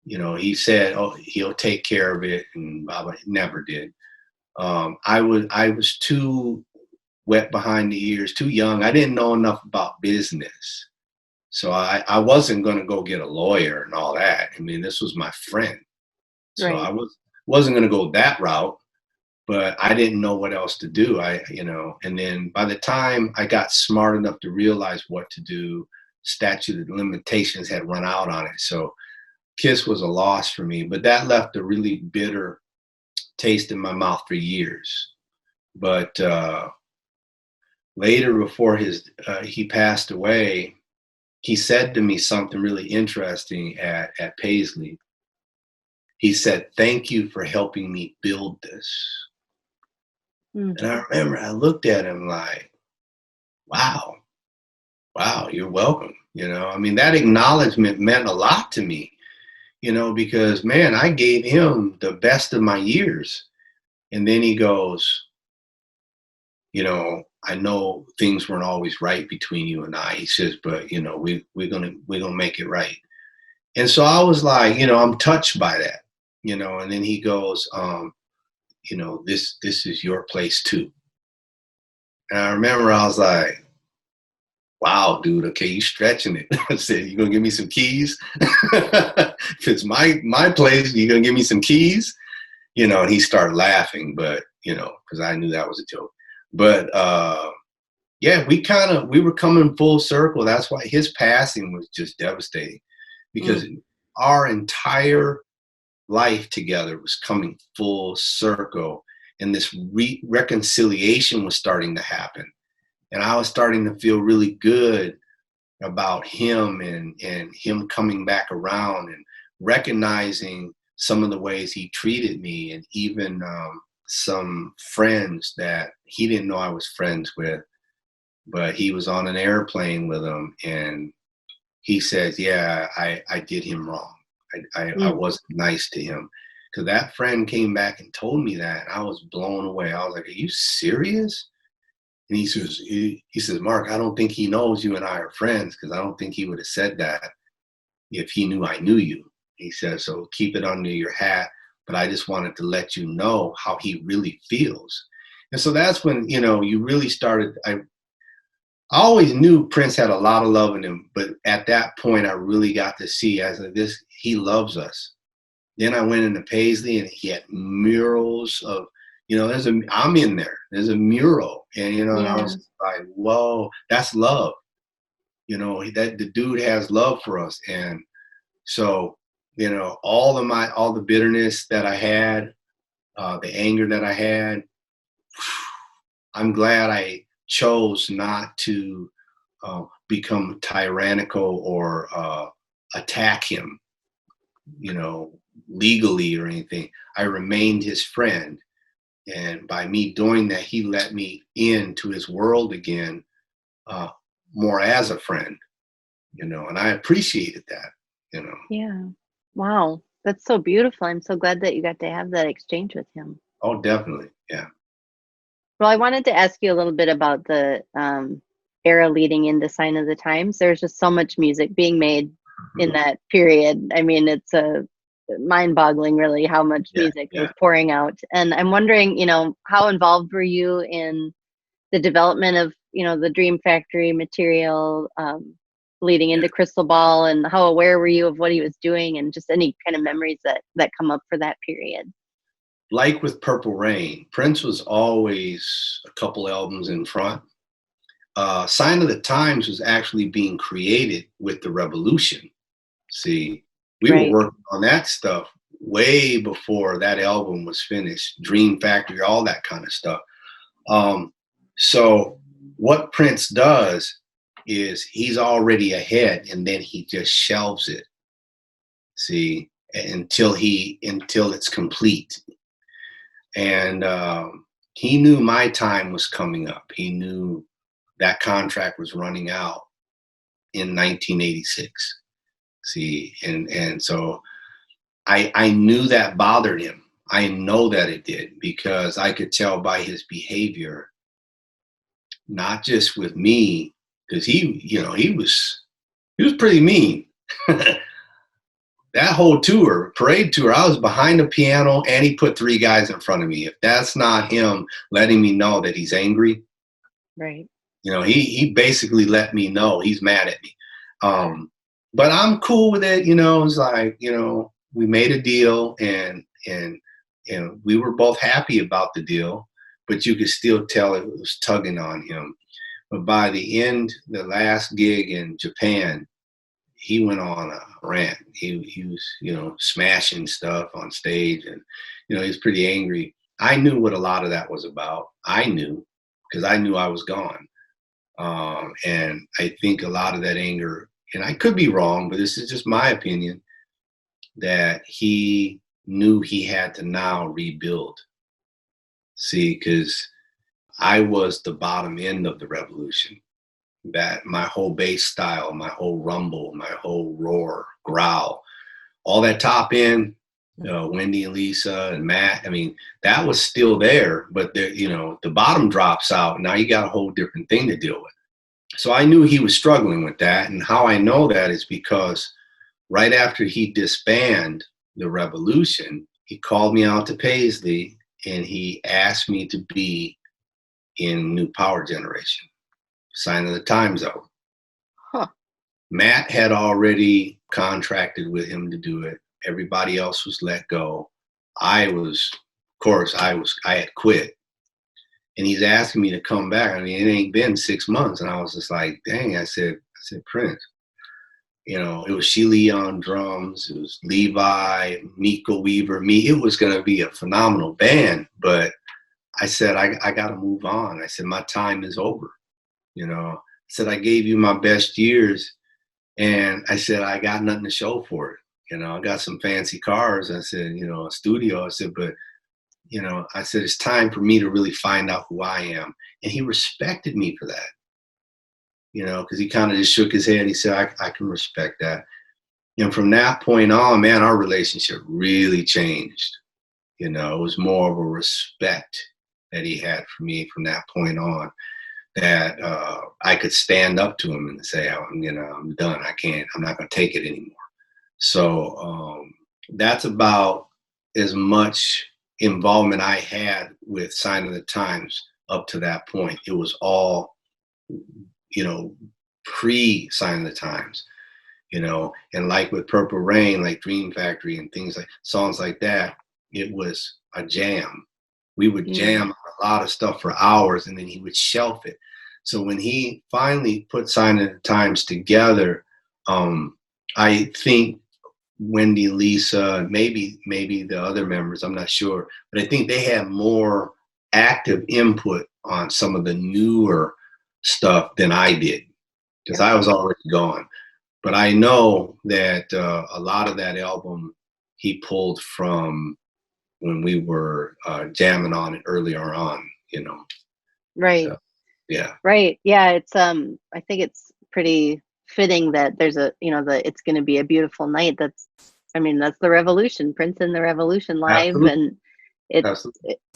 he said, oh, he'll take care of it. And Baba never did. I was too wet behind the ears, too young. I didn't know enough about business. So I wasn't going to go get a lawyer and all that. I mean, this was my friend. So Right. I wasn't going to go that route. But I didn't know what else to do. And then by the time I got smart enough to realize what to do, statute of limitations had run out on it. So Kiss was a loss for me, but that left a really bitter taste in my mouth for years. But later, before he passed away, he said to me something really interesting at Paisley. He said, thank you for helping me build this. And I remember I looked at him like, wow, you're welcome. I mean, that acknowledgement meant a lot to me, because man, I gave him the best of my years. And then he goes, I know things weren't always right between you and I. He says, but we're gonna make it right. And so I was like, I'm touched by that, and then he goes, this is your place too. And I remember I was like, wow, dude, okay, you stretching it. I said, you gonna give me some keys? If it's my place, you gonna give me some keys? And he started laughing, but because I knew that was a joke. But yeah, we were coming full circle. That's why his passing was just devastating, because our entire life together was coming full circle, and this reconciliation was starting to happen, and I was starting to feel really good about him, and him coming back around and recognizing some of the ways he treated me, and even some friends that he didn't know I was friends with, but he was on an airplane with them, and he says, yeah, I did him wrong. I wasn't nice to him. Because that friend came back and told me that, and I was blown away. I was like, are you serious? And he says, Mark, I don't think he knows you and I are friends, because I don't think he would have said that if he knew I knew you. He says, so keep it under your hat, but I just wanted to let you know how he really feels. And so that's when, you really started. I always knew Prince had a lot of love in him, but at that point, I really got to see, as this, he loves us. Then I went into Paisley, and he had murals of, I'm in there. There's a mural, and and I was like, whoa, that's love. That the dude has love for us, and so all the bitterness that I had, the anger that I had, I'm glad I chose not to become tyrannical or attack him, legally or anything. I remained his friend. And by me doing that, he let me into his world again, more as a friend, and I appreciated that. Yeah. Wow. That's so beautiful. I'm so glad that you got to have that exchange with him. Oh, definitely. Yeah. Well, I wanted to ask you a little bit about the era leading into Sign of the Times. There's just so much music being made in that period. I mean, it's a mind-boggling, really, how much music was pouring out. And I'm wondering, how involved were you in the development of, the Dream Factory material, leading into Crystal Ball, and how aware were you of what he was doing, and just any kind of memories that come up for that period? Like with Purple Rain, Prince was always a couple albums in front. Sign of the Times was actually being created with the Revolution. See, we were working on that stuff way before that album was finished. Dream Factory, all that kind of stuff. So what Prince does is he's already ahead, and then he just shelves it. See, until it's complete. And he knew my time was coming up. He knew that contract was running out in 1986. See, and so I knew that bothered him. I know that it did, because I could tell by his behavior, not just with me, because he was pretty mean. That whole parade tour, I was behind the piano, and he put 3 guys in front of me. If that's not him letting me know that he's angry, right? He basically let me know he's mad at me. But I'm cool with it. It's like, we made a deal, and we were both happy about the deal, but you could still tell it was tugging on him. But by the end, the last gig in Japan, he went on a rant. He was, smashing stuff on stage, and, he was pretty angry. I knew what a lot of that was about. I knew, because I knew I was gone. And I think a lot of that anger, and I could be wrong, but this is just my opinion, that he knew he had to now rebuild. See, because I was the bottom end of the revolution. that my whole bass style, my whole rumble, my whole roar, growl, all that top end, Wendy and Lisa and Matt, I mean, that was still there, but the bottom drops out. Now you got a whole different thing to deal with. So I knew he was struggling with that. And how I know that is because right after he disbanded the Revolution, he called me out to Paisley and he asked me to be in New Power Generation, Sign of the Times album. Huh. Matt had already contracted with him to do it. Everybody else was let go. I had quit. And he's asking me to come back. I mean, it ain't been 6 months. And I was just like, dang, I said, Prince. It was Sheila on drums. It was Levi, Miko Weaver, me. It was going to be a phenomenal band. But I said, I got to move on. I said, my time is over. I said, I gave you my best years. And I said, I got nothing to show for it. I got some fancy cars. I said, a studio. I said, but, I said, it's time for me to really find out who I am. And he respected me for that, because he kind of just shook his head. He said, I can respect that. And from that point on, man, our relationship really changed. It was more of a respect that he had for me from that point on, that I could stand up to him and say, I'm done. I'm not going to take it anymore. So that's about as much involvement I had with Sign of the Times up to that point. It was all, pre Sign of the Times, and like with Purple Rain, like Dream Factory and things like songs like that, it was a jam. We would jam a lot of stuff for hours and then he would shelf it. So when he finally put Sign of the Times together, I think Wendy, Lisa, maybe the other members, I'm not sure, but I think they had more active input on some of the newer stuff than I did, because I was already gone. But I know that a lot of that album he pulled from when we were jamming on it earlier on, Right. So, yeah. Right. Yeah. It's I think it's pretty fitting that there's it's going to be a beautiful night. That's the Revolution, Prince and the Revolution live. Absolutely. And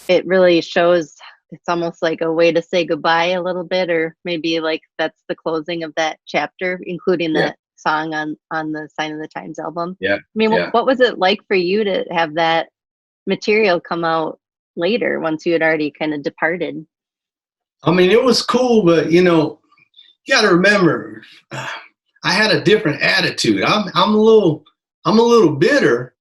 it really shows. It's almost like a way to say goodbye a little bit, or maybe like that's the closing of that chapter, including that song on the Sign of the Times album. Yeah. What was it like for you to have that material come out later once you had already kind of departed? It was cool, but you got to remember, I had a different attitude. I'm a little bitter,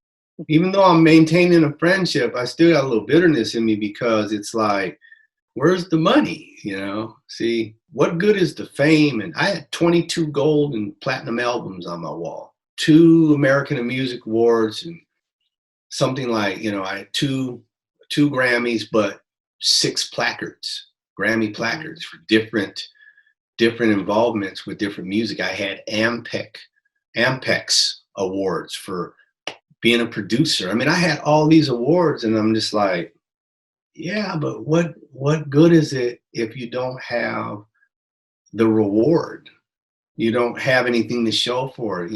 even though I'm maintaining a friendship. I still got a little bitterness in me, because it's like, where's the money? See, what good is the fame? And I had 22 gold and platinum albums on my wall, 2 American Music Awards, and something like, I had two Grammys, but 6 placards, Grammy placards for different involvements with different music. I had Ampex awards for being a producer. I had all these awards, and I'm just like, yeah, but what good is it if you don't have the reward? You don't have anything to show for it,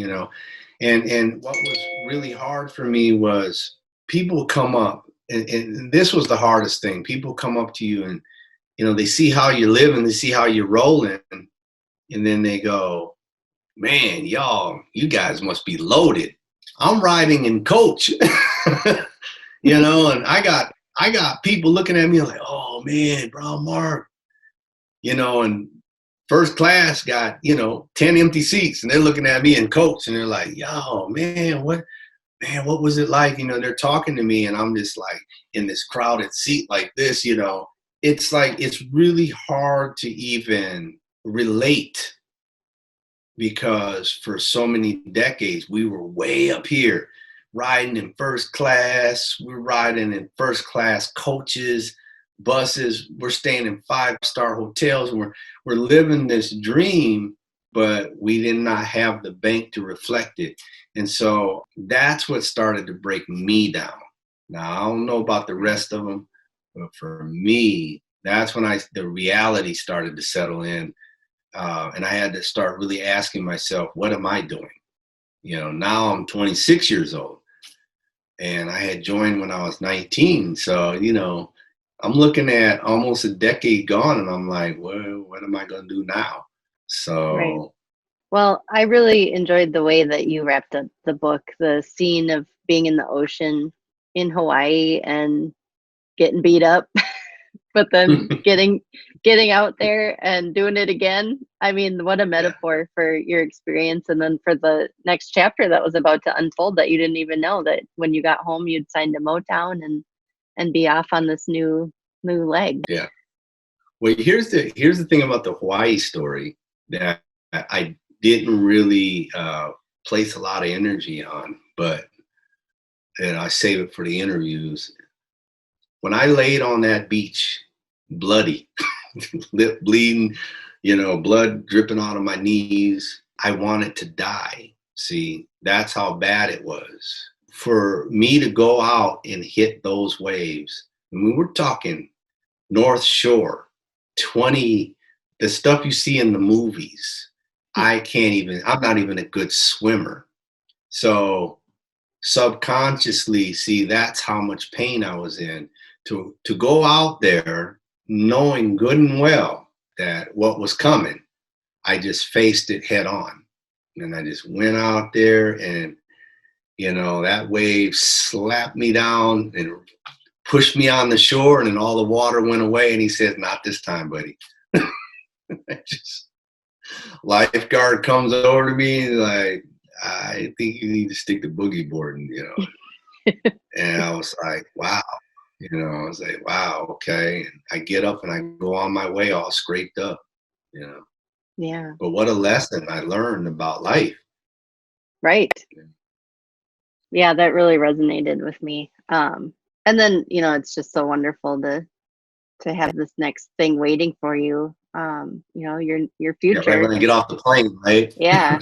And what was really hard for me was people come up, and this was the hardest thing. People come up to you and, they see how you're living, they see how you're rolling, and then they go, man, you guys must be loaded. I'm riding in coach, and I got people looking at me like, oh man, BrownMark, and first class got, 10 empty seats, and they're looking at me in coach, and they're like, yo, man, what was it like? They're talking to me, and I'm just like in this crowded seat like this, It's like, it's really hard to even relate, because for so many decades we were way up here riding in first class. We're riding in first class coaches, buses. We're staying in 5-star hotels, and we're living this dream, but we did not have the bank to reflect it. And so that's what started to break me down. Now, I don't know about the rest of them, but for me, that's when the reality started to settle in. And I had to start really asking myself, what am I doing? Now I'm 26 years old, and I had joined when I was 19. So, I'm looking at almost a decade gone, and I'm like, well, what am I going to do now? Right. So, Well, I really enjoyed the way that you wrapped up the book, the scene of being in the ocean in Hawaii and getting beat up, but then getting out there and doing it again. I mean, what a yeah, metaphor for your experience, and then for the next chapter that was about to unfold that you didn't even know that when you got home you'd signed a Motown and be off on this new leg. yeah. Well, here's the thing about the Hawaii story that I didn't really place a lot of energy on, but and I save it for the interviews. When I laid on that beach, bloody, lip bleeding, blood dripping out of my knees, I wanted to die. See, that's how bad it was. For me to go out and hit those waves, I mean, we're talking North Shore, 20, the stuff you see in the movies. I'm not even a good swimmer. So subconsciously, see, that's how much pain I was in. To go out there knowing good and well that what was coming, I just faced it head on. And I just went out there, and that wave slapped me down and pushed me on the shore, and then all the water went away, and he said, not this time, buddy. Just lifeguard comes over to me and like, I think you need to stick to boogie boarding, and I was like, wow. I was like, wow, okay. And I get up and I go on my way all scraped up, you know. Yeah. But what a lesson I learned about life. Right. Yeah, that really resonated with me. And then, it's just so wonderful to have this next thing waiting for you. Your Yeah, right future. when I get off the plane, right? Yeah.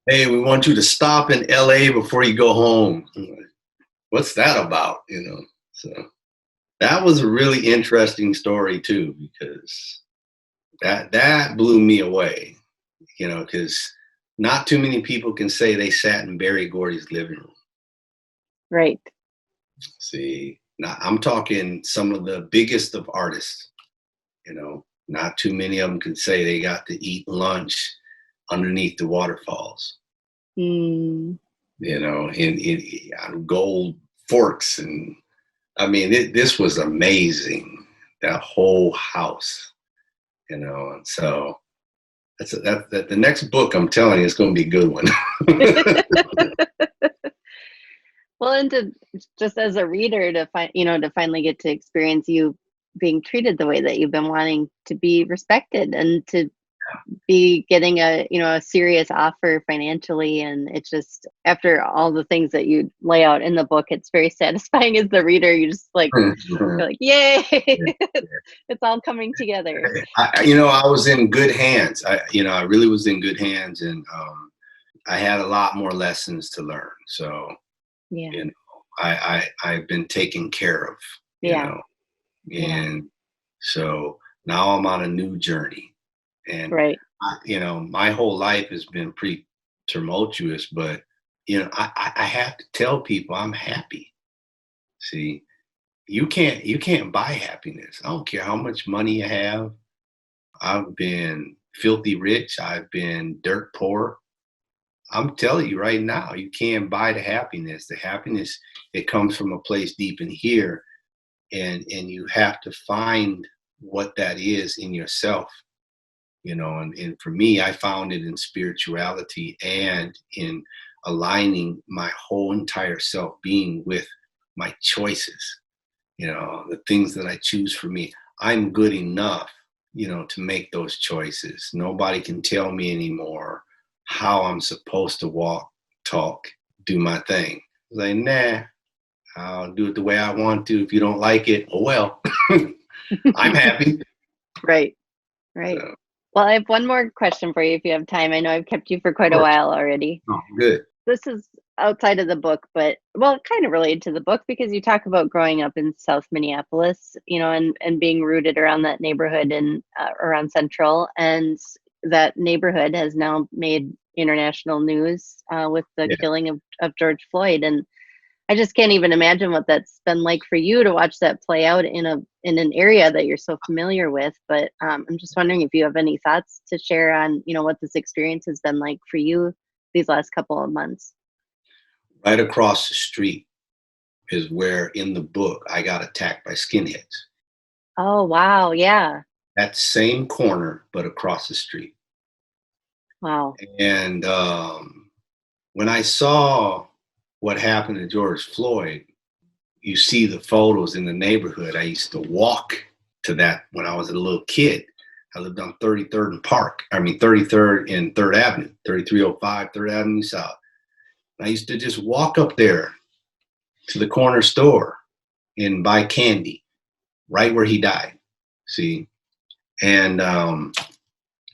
Hey, we want you to stop in LA before you go home. I'm like, what's that about? So that was a really interesting story too, because that blew me away, because not too many people can say they sat in Barry Gordy's living room. Right. See, now I'm talking some of the biggest of artists, not too many of them can say they got to eat lunch underneath the waterfalls, Mm, on gold forks. And I mean, this was amazing, that whole house, and so that the next book, I'm telling you, is going to be a good one. well, and to just as a reader to finally get to experience you being treated the way that you've been wanting to be respected and to be getting a serious offer financially, and it's just after all the things that you lay out in the book, it's very satisfying as the reader. You just like you're like, yay. It's all coming together. I was in good hands. I really was in good hands, and I had a lot more lessons to learn. So Yeah. I've been taken care of, Yeah. and so now I'm on a new journey. And Right. my whole life has been pretty tumultuous, but I have to tell people I'm happy. See, you can't buy happiness. I don't care how much money you have. I've been filthy rich. I've been dirt poor. I'm telling you right now, you can't buy the happiness. The happiness, it comes from a place deep in here, and you have to find what that is in yourself. And for me, I found it in spirituality and in aligning my whole entire self being with my choices, the things that I choose for me. I'm good enough, to make those choices. Nobody can tell me anymore how I'm supposed to walk, talk, do my thing. Like, nah, I'll do it the way I want to. If you don't like it, oh well. I'm happy. Right. Right. So, Well, I have one more question for you if you have time. I know I've kept you for quite a sure. while already. Oh, good. This is outside of the book, but well, kind of related to the book because you talk about growing up in South Minneapolis, and being rooted around that neighborhood and around Central. And that neighborhood has now made international news with the Yeah. killing of George Floyd. And I just can't even imagine what that's been like for you to watch that play out in an area that you're so familiar with. But I'm just wondering if you have any thoughts to share on, what this experience has been like for you these last couple of months. Right across the street is where in the book I got attacked by skinheads. Oh, wow. Yeah. That same corner, but across the street. Wow. And when I saw what happened to George Floyd, you see the photos in the neighborhood. I used to walk to that when I was a little kid. I lived on 33rd and 33rd and 3rd Avenue, 3305 3rd Avenue South. I used to just walk up there to the corner store and buy candy right where he died. See? And,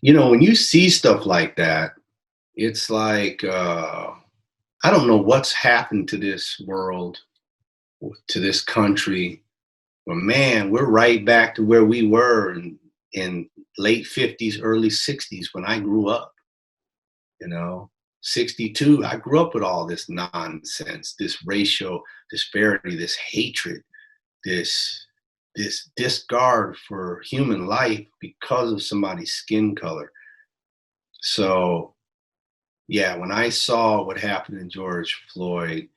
when you see stuff like that, it's like, I don't know what's happened to this world, to this country. But man, we're right back to where we were in late 50s, early 60s when I grew up. 62, I grew up with all this nonsense, this racial disparity, this hatred, this disregard for human life because of somebody's skin color. So yeah, when I saw what happened to George Floyd,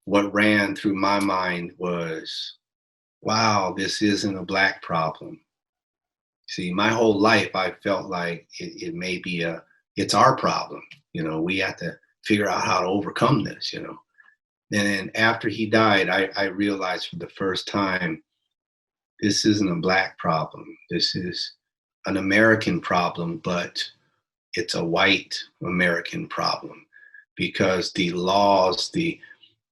what ran through my mind was, wow, this isn't a Black problem. See, my whole life I felt like it may be it's our problem. We have to figure out how to overcome this. And then after he died, I realized for the first time, this isn't a Black problem. This is an American problem, but it's a white American problem because the laws, the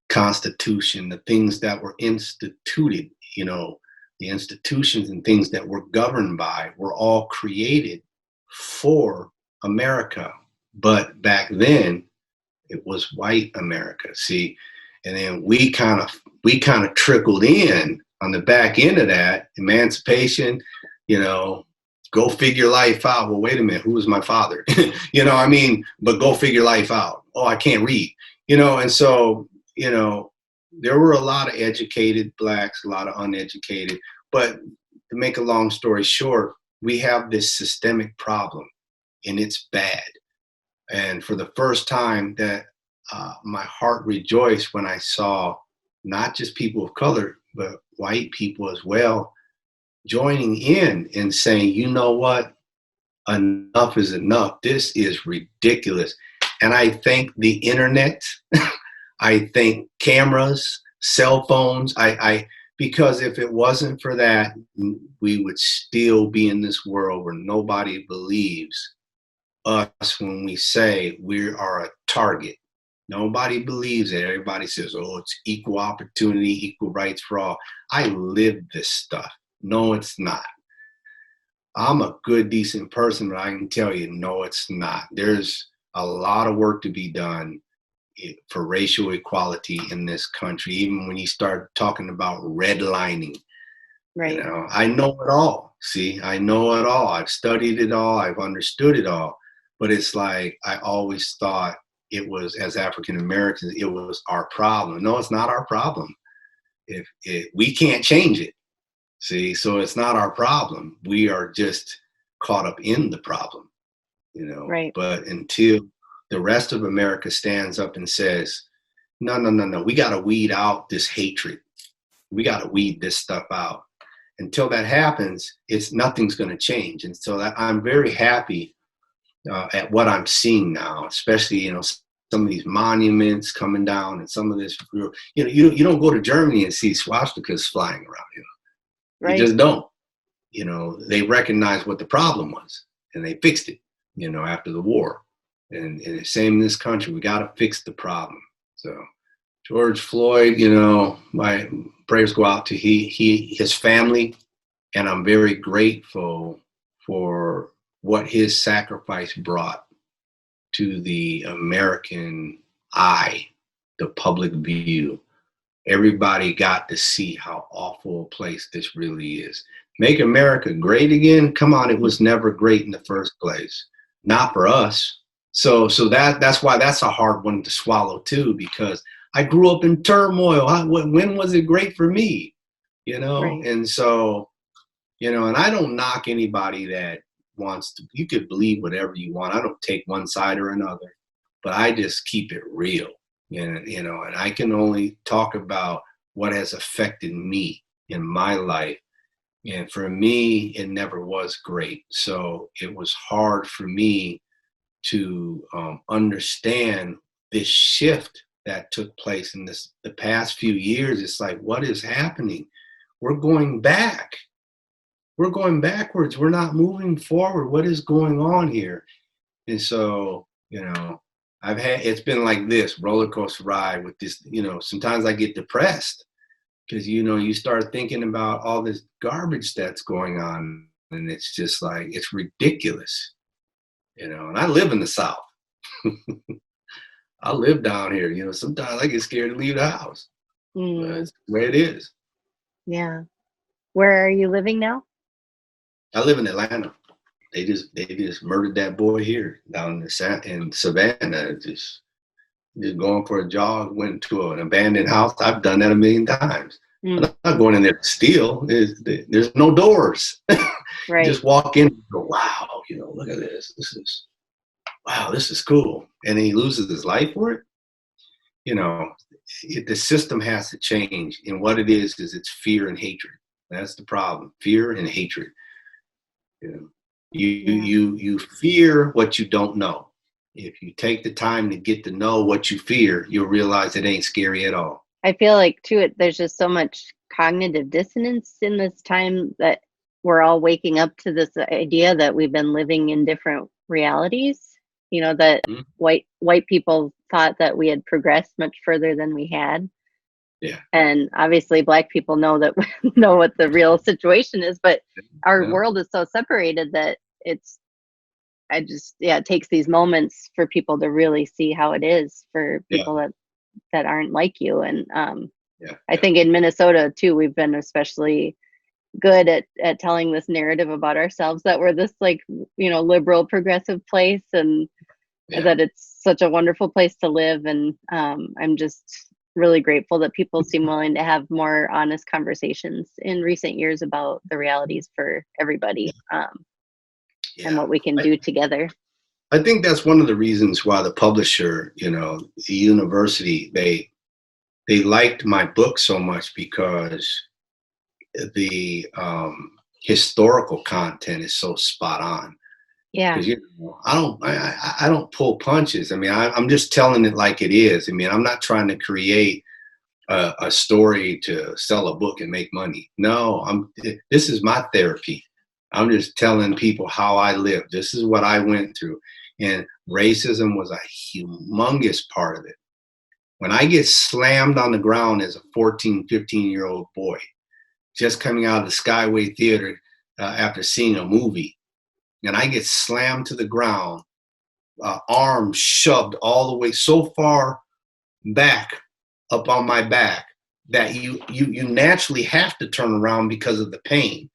Constitution, the things that were instituted, the institutions and things that we're governed by were all created for America. But back then, it was white America. See, and then we kind of trickled in on the back end of that emancipation. Go figure life out. Well, wait a minute, who was my father? But go figure life out. Oh, I can't read. And so there were a lot of educated Blacks, a lot of uneducated. But to make a long story short, we have this systemic problem, and it's bad. And for the first time, that my heart rejoiced when I saw not just people of color, but white people as well, joining in and saying, you know what? Enough is enough. This is ridiculous. And I thank the internet. I think cameras, cell phones, because if it wasn't for that, we would still be in this world where nobody believes us when we say we are a target. Nobody believes it. Everybody says, oh, it's equal opportunity, equal rights for all. I live this stuff. No, it's not. I'm a good, decent person, but I can tell you, no, it's not. There's a lot of work to be done for racial equality in this country, even when you start talking about redlining. Right. I know it all. See, I know it all. I've studied it all. I've understood it all. But it's like I always thought it was, as African Americans, it was our problem. No, it's not our problem. If we can't change it, see, so it's not our problem. We are just caught up in the problem, Right. But until the rest of America stands up and says, no, we got to weed out this hatred. We got to weed this stuff out. Until that happens, nothing's going to change. And so I'm very happy at what I'm seeing now, especially, some of these monuments coming down and some of this, you don't go to Germany and see swastikas flying around, Right. You just don't. They recognized what the problem was and they fixed it, after the war. And the same in this country, we got to fix the problem. So George Floyd, my prayers go out to his family, and I'm very grateful for what his sacrifice brought to the American eye, the public view. Everybody got to see how awful a place this really is. Make America great again. Come on, it was never great in the first place. Not for us. So that's why that's a hard one to swallow too, because I grew up in turmoil. When was it great for me? You know, Right. and so, you know, and I don't knock anybody that wants to. You could believe whatever you want. I don't take one side or another, but I just keep it real. You know, and I can only talk about what has affected me in my life. And for me, it never was great. So it was hard for me to understand this shift that took place in the past few years. It's like, what is happening? We're going back. We're going backwards. We're not moving forward. What is going on here? And so, you know, it's been like this roller coaster ride with this, you know, sometimes I get depressed because, you know, you start thinking about all this garbage that's going on, and it's just like, it's ridiculous, you know. And I live in the South. I live down here, you know. Sometimes I get scared to leave the house, but Mm, it's the way it is. yeah. Where are you living now? I live in Atlanta. They just murdered that boy here down in in Savannah. Just going for a jog, went to an abandoned house. I've done that a million times. I'm Mm, not going in there to steal. There's no doors. right. Just walk in and go, wow, you know, look at this. Wow, this is cool. And then he loses his life for it. You know, the system has to change. And what it is it's fear and hatred. That's the problem. Fear and hatred. You know, Yeah. you fear what you don't know. If you take the time to get to know what you fear, you'll realize it ain't scary at all. I feel like too there's just so much cognitive dissonance in this time that we're all waking up to this idea that we've been living in different realities. You know, that Mhm. white people thought that we had progressed much further than we had. Yeah. And obviously black people know that know what the real situation is, but our Yeah. world is so separated that it's I just yeah, it takes these moments for people to really see how it is for Yeah. people that aren't like you. And Yeah. I Yeah. think in Minnesota too, we've been especially good at telling this narrative about ourselves that we're this like, you know, liberal progressive place, and Yeah. that it's such a wonderful place to live. And I'm just really grateful that people seem willing to have more honest conversations in recent years about the realities for everybody, and Yeah. what we can I, do together. I think that's one of the reasons why the publisher, you know, the university, they liked my book so much because the historical content is so spot on. Yeah. Because you know, I don't pull punches. I mean, I'm just telling it like it is. I mean, I'm not trying to create a story to sell a book and make money. No, this is my therapy. I'm just telling people how I live. This is what I went through. And racism was a humongous part of it. When I get slammed on the ground as a 14, 15-year-old boy, just coming out of the Skyway Theater after seeing a movie, and I get slammed to the ground, arms shoved all the way so far back up on my back that you naturally have to turn around because of the pain.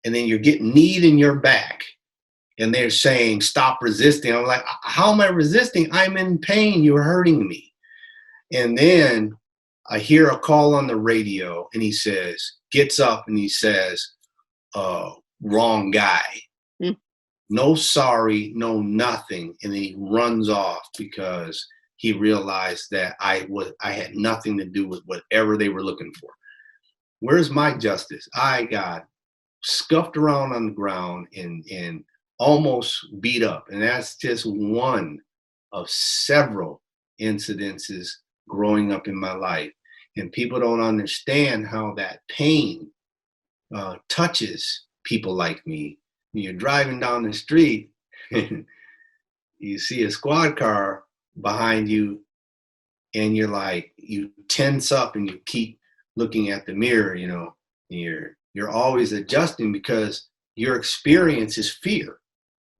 And then you're getting kneed in your back and they're saying, stop resisting. I'm like, how am I resisting? I'm in pain. You're hurting me. And then I hear a call on the radio and he says, gets up and he says, wrong guy. Mm, No sorry, no nothing. And then he runs off because he realized that I had nothing to do with whatever they were looking for. Where's my justice? I got scuffed around on the ground and almost beat up. And that's just one of several incidences growing up in my life. And people don't understand how that pain touches people like me. When you're driving down the street and you see a squad car behind you, and you're like, you tense up and you keep looking at the mirror, you know, you're always adjusting because your experience is fear.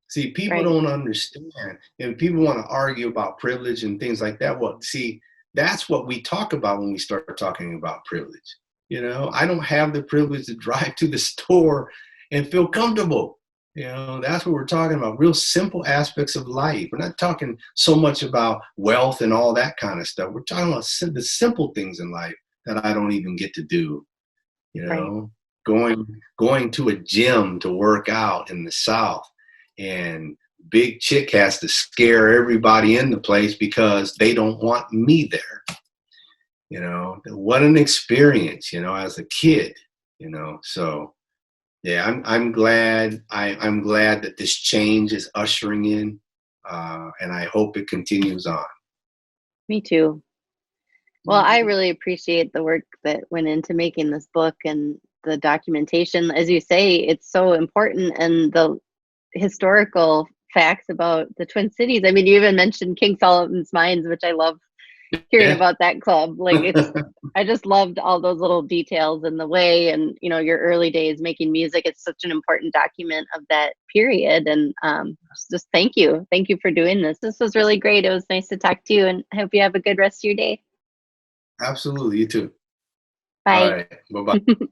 See, people right. don't understand, and people want to argue about privilege and things like that. Well, see, that's what we talk about when we start talking about privilege. I don't have the privilege to drive to the store and feel comfortable. That's what we're talking about. Real simple aspects of life. We're not talking so much about wealth and all that kind of stuff. We're talking about the simple things in life that I don't even get to do. You Right. know, going going to a gym to work out in the South, and Big Chick has to scare everybody in the place because they don't want me there. What an experience, as a kid. So yeah, I'm glad. I'm glad that this change is ushering in, and I hope it continues on. Me too. Well, I Mhm. really appreciate the work that went into making this book and the documentation. As you say, it's so important, and the historical facts about the Twin Cities. I mean, you even mentioned King Solomon's Mines, which I love hearing Yeah, about that club. Like I just loved all those little details and the way, and your early days making music. It's such an important document of that period. And just thank you for doing this. This was really great. It was nice to talk to you, and I hope you have a good rest of your day. absolutely. You too. All Bye. right. Bye bye.